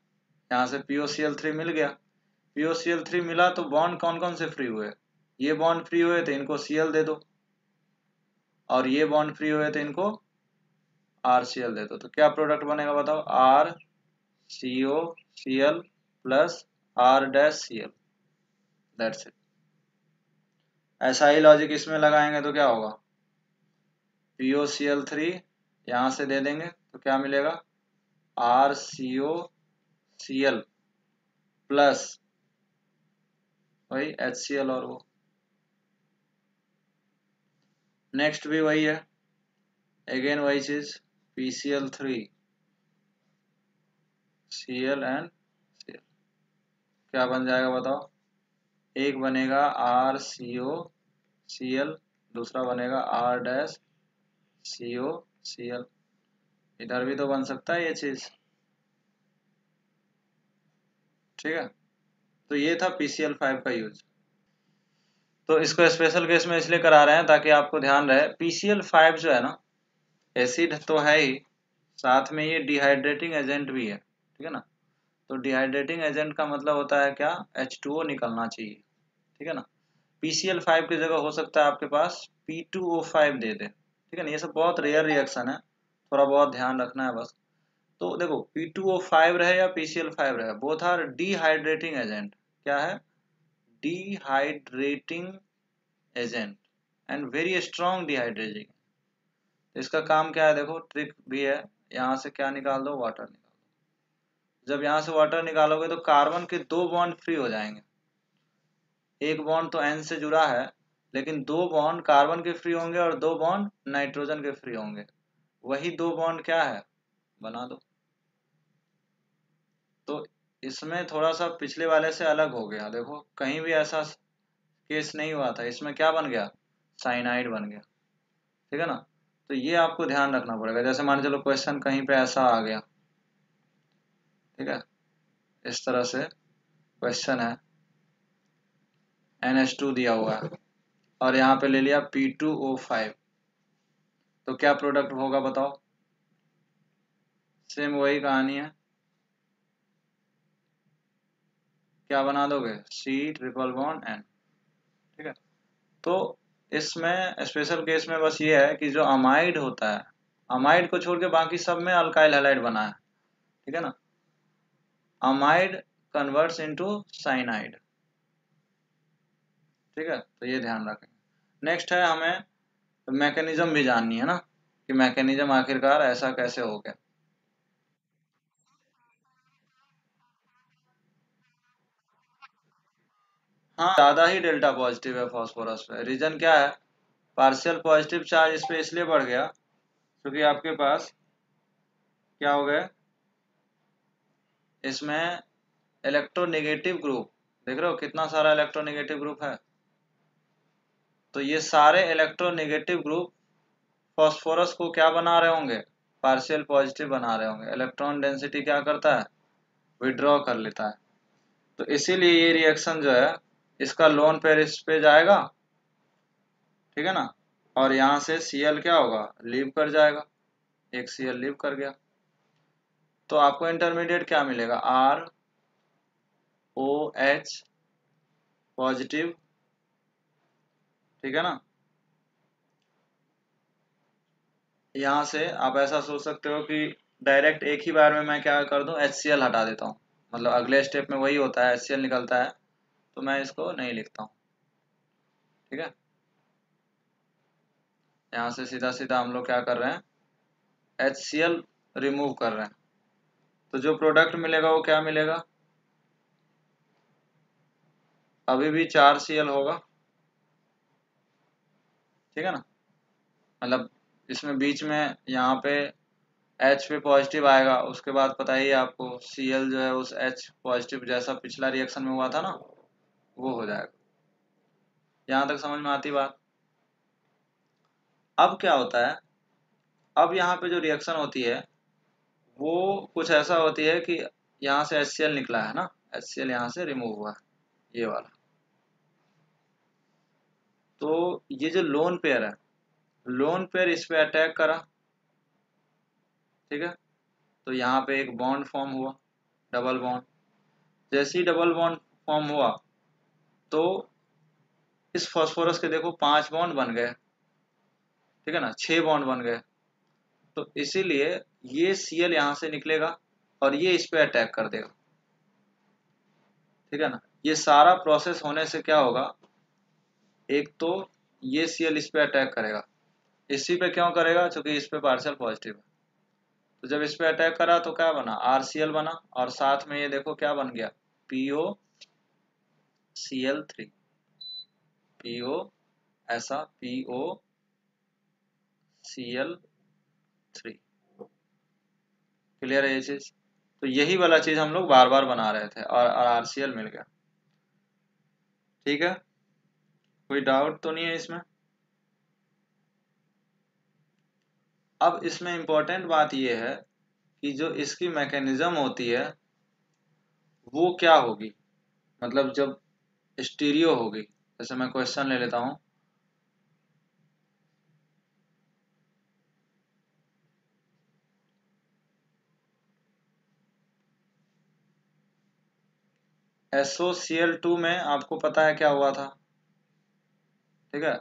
यहाँ से POCl3 मिल गया। POCl3 मिला तो बॉन्ड कौन कौन से फ्री हुए, ये बॉन्ड फ्री हुए तो इनको Cl दे दो, और ये बॉन्ड फ्री हुए तो इनको RCl दे दो, तो क्या प्रोडक्ट बनेगा बताओ, RCOCl plus R dash Cl, that's it. ऐसा ही लॉजिक इसमें लगाएंगे तो क्या होगा, POCl3 यहाँ से दे देंगे तो क्या मिलेगा, RCOCl प्लस वही HCl, और वो नेक्स्ट भी वही है, अगेन वही चीज, PCl3 Cl एंड Cl, क्या बन जाएगा बताओ, एक बनेगा RCOCl, दूसरा बनेगा R डैश COCl, इधर भी तो बन सकता है ये चीज, ठीक है। तो ये था PCl5 का यूज। तो इसको स्पेशल केस में इसलिए करा रहे हैं ताकि आपको ध्यान रहे, PCl5 जो है ना, एसिड तो है ही, साथ में ये डिहाइड्रेटिंग एजेंट भी है, ठीक है ना। तो डिहाइड्रेटिंग एजेंट का मतलब होता है क्या, H2O निकलना चाहिए, ठीक है ना। PCl5 की जगह हो सकता है आपके पास P2O5 दे दे, ठीक है ना। ये सब बहुत रेयर रिएक्शन है, थोड़ा बहुत ध्यान रखना है बस। तो देखो P2O5 रहे या PCl5 रहे, बोथ आर डिहाइड्रेटिंग एजेंट, क्या है, dehydrating agent, and very strong dehydrating. तो इसका काम क्या है, देखो ट्रिक भी है, यहाँ से क्या निकाल दो, वाटर निकाल दो। जब यहाँ से वाटर निकालोगे तो कार्बन के 2 बॉन्ड फ्री हो जाएंगे, एक बॉन्ड तो N से जुड़ा है, लेकिन 2 बॉन्ड कार्बन के फ्री होंगे और 2 बॉन्ड नाइट्रोजन के फ्री होंगे, वही 2 बॉन्ड क्या है, बना दो। तो इसमें थोड़ा सा पिछले वाले से अलग हो गया, देखो कहीं भी ऐसा केस नहीं हुआ था, इसमें क्या बन गया, साइनाइड बन गया, ठीक है ना। तो ये आपको ध्यान रखना पड़ेगा, जैसे मान चलो क्वेश्चन कहीं पे ऐसा आ गया, ठीक है, इस तरह से क्वेश्चन है, NH2 दिया हुआ है और यहाँ पे ले लिया P2O5, तो क्या प्रोडक्ट होगा बताओ? सेम वही कहानी है, क्या बना दोगे? C triple bond N। ठीक है, तो इसमें स्पेशल केस में बस ये है कि जो अमाइड होता है, अमाइड को छोड़ के बाकी सब में अल्काइल हैलाइड बना है। ठीक है ना, अमाइड कन्वर्ट्स इनटू साइनाइड। ठीक है, तो ये ध्यान रखें। नेक्स्ट है, हमें मैकेनिज्म भी जाननी है ना, कि मैकेनिज्म आखिरकार ऐसा कैसे हो गया। हाँ, ज्यादा ही डेल्टा पॉजिटिव है फॉस्फोरस पे। रीजन क्या है? पार्शियल पॉजिटिव चार्ज इस पे इसलिए बढ़ गया क्योंकि आपके पास क्या हो गया, इसमें इलेक्ट्रोनेगेटिव ग्रुप, देख रहे हो कितना सारा इलेक्ट्रोनेगेटिव ग्रुप है। तो ये सारे इलेक्ट्रोनेगेटिव ग्रुप फॉस्फोरस को क्या बना रहे होंगे? पार्शियल पॉजिटिव बना रहे होंगे। इलेक्ट्रॉन डेंसिटी क्या करता है? विड्रॉ कर लेता है। तो इसीलिए ये रिएक्शन जो है, इसका लोन पेयर इस पे जाएगा, ठीक है ना, और यहाँ से Cl क्या होगा? लीव कर जाएगा, एक Cl लीव कर गया, तो आपको इंटरमीडिएट क्या मिलेगा? ROH positive. ठीक है ना, यहाँ से आप ऐसा सोच सकते हो कि डायरेक्ट एक ही बार में मैं क्या कर दूं, HCl हटा देता हूँ। मतलब अगले स्टेप में वही होता है, HCl निकलता है, तो मैं इसको नहीं लिखता हूँ। ठीक है, यहाँ से सीधा सीधा हम लोग क्या कर रहे हैं, HCl रिमूव कर रहे हैं। तो जो प्रोडक्ट मिलेगा वो क्या मिलेगा? अभी भी 4Cl होगा। ठीक है ना, मतलब इसमें बीच में यहाँ पे H पे पॉजिटिव आएगा, उसके बाद पता ही है आपको Cl जो है उस H पॉजिटिव जैसा पिछला रिएक्शन में हुआ था ना, वो हो जाएगा। यहाँ तक समझ में आती बात? अब क्या होता है, अब यहाँ पे जो रिएक्शन होती है वो कुछ ऐसा होती है कि यहाँ से HCl निकला है ना, HCl यहाँ से रिमूव हुआ है, ये वाला। तो ये जो लोन पेयर है, लोन पेयर इस पे अटैक करा। ठीक है, तो यहाँ पे एक बॉन्ड फॉर्म हुआ, डबल बॉन्ड। जैसे ही डबल बॉन्ड फॉर्म हुआ तो इस फास्फोरस के देखो 5 बॉन्ड बन गए। ठीक है ना, 6 बॉन्ड बन गए। तो इसीलिए ये Cl यहाँ से निकलेगा और ये इस पे अटैक कर देगा। ठीक है ना, ये सारा प्रोसेस होने से क्या होगा, एक तो ये Cl इस पे अटैक करेगा, इसी पे क्यों करेगा? क्योंकि इस पे पार्शियल पॉजिटिव है। तो जब इस पे अटैक करा तो क्या बना? RCl बना, और साथ में ये देखो क्या बन गया, POCl3। PO ऐसा POCl3। क्लियर है ये चीज? तो यही वाला चीज हम लोग बार बार बना रहे थे और RCl मिल गया। ठीक है, कोई डाउट तो नहीं है इसमें? अब इसमें इंपॉर्टेंट बात यह है कि जो इसकी मैकेनिज्म होती है वो क्या होगी, मतलब जब स्टीरियो होगी। जैसे मैं क्वेश्चन ले लेता हूं, SOCl2 में आपको पता है क्या हुआ था? ठीक है,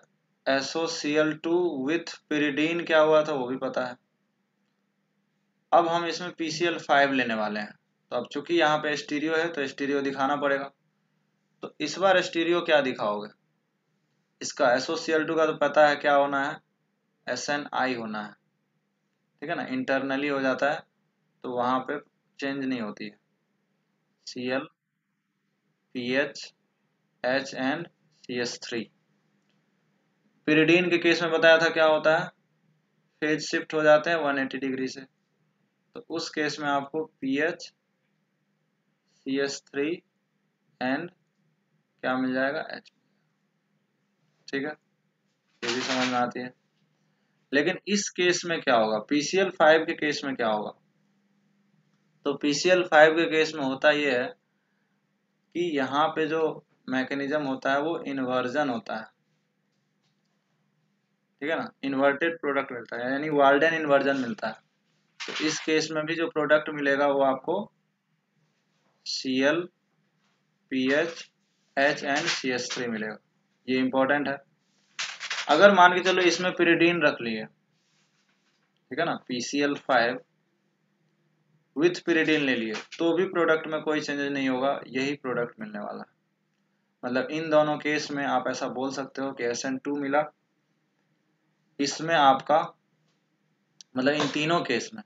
SOCl2 विथ pyridine क्या हुआ था वो भी पता है। अब हम इसमें PCl5 लेने वाले हैं, तो अब चूंकि यहाँ पे स्टीरियो है तो स्टीरियो दिखाना पड़ेगा। तो इस बार स्टीरियो क्या दिखाओगे? इसका SOCl2 का तो पता है क्या होना है, SNI होना है। ठीक है ना, इंटरनली हो जाता है, तो वहां पे चेंज नहीं होती है। Cl PH H and CH3। pyridine के केस में बताया था क्या होता है, फेज शिफ्ट हो जाते हैं 180 डिग्री से। तो उस केस में आपको PH CH3 एंड क्या मिल जाएगा, H। ठीक है, ये भी समझ में आती है। लेकिन इस केस में क्या होगा, PCl5 के केस में क्या होगा? तो PCl5 के केस में होता ये है कि यहाँ पे जो मैकेनिज्म होता है वो इन्वर्जन होता है, ठीक है ना, इन्वर्टेड प्रोडक्ट मिलता है, यानी वाल्डेन इन्वर्जन मिलता है। तो इस केस में भी जो प्रोडक्ट मिलेगा वो आपको Cl, PH, H and CH3 मिलेगा। ये इंपॉर्टेंट है। अगर मान के चलो इसमें पिरिडीन रख लिए, ठीक है ना, PCl5 विथ पिरिडीन ले लिए, तो भी प्रोडक्ट में कोई चेंजेस नहीं होगा, यही प्रोडक्ट मिलने वाला है। मतलब इन दोनों केस में आप ऐसा बोल सकते हो कि SN2 मिला, इसमें आपका मतलब इन तीनों केस में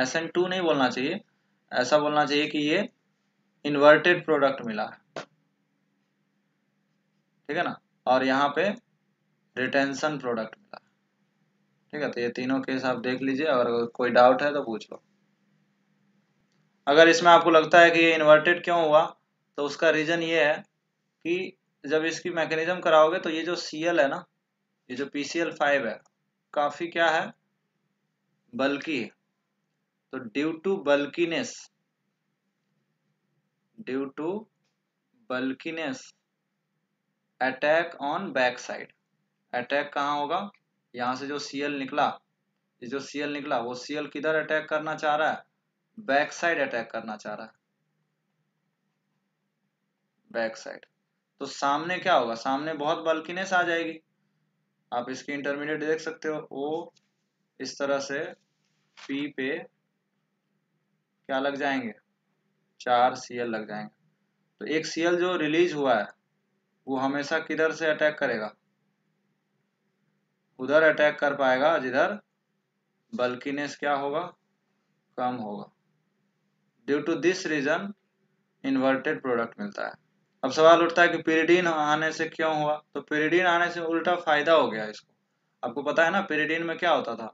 SN2 नहीं बोलना चाहिए, ऐसा बोलना चाहिए कि ये इन्वर्टेड प्रोडक्ट मिला है, ठीक है ना, और यहाँ पे रिटेंशन प्रोडक्ट मिला, ठीक है। तो ये तीनों केस आप देख लीजिए, अगर कोई डाउट है तो पूछ लो। अगर इसमें आपको लगता है कि ये इन्वर्टेड क्यों हुआ, तो उसका रीजन ये है कि जब इसकी मैकेनिज्म कराओगे तो ये जो Cl है ना, ये जो PCl5 है, काफी क्या है, बल्कि है। तो due to bulkiness attack on back side. Attack कहाँ होगा, यहाँ से जो Cl निकला, ये जो Cl निकला वो Cl किधर अटैक करना चाह रहा है, बैक साइड अटैक करना चाह रहा है, बैक साइड। तो सामने क्या होगा, सामने बहुत बल्कीनेस आ जाएगी। आप इसकी इंटरमीडिएट देख सकते हो, वो इस तरह से P पे क्या लग जाएंगे, 4 Cl लग जाएंगे। तो एक Cl जो रिलीज हुआ है वो हमेशा किधर से अटैक करेगा, उधर अटैक कर पाएगा जिधर बल्कीनेस क्या होगा, कम होगा। Due to this reason inverted product मिलता है। अब सवाल उठता है कि पिरिडीन आने से क्यों हुआ, तो पिरिडीन आने से उल्टा फायदा हो गया इसको। आपको पता है ना पिरिडीन में क्या होता था,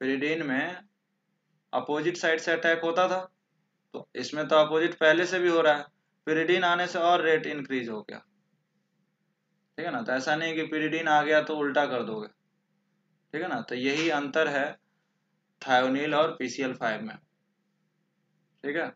पिरिडीन में अपोजिट साइड से अटैक होता था, तो इसमें तो अपोजिट पहले से भी हो रहा है, पिरिडीन आने से और रेट इंक्रीज हो गया, ठीक है ना। तो ऐसा नहीं कि पिरिडीन आ गया तो उल्टा कर दोगे, ठीक है ना। तो यही अंतर है थायोनील और PCl5 में, ठीक है।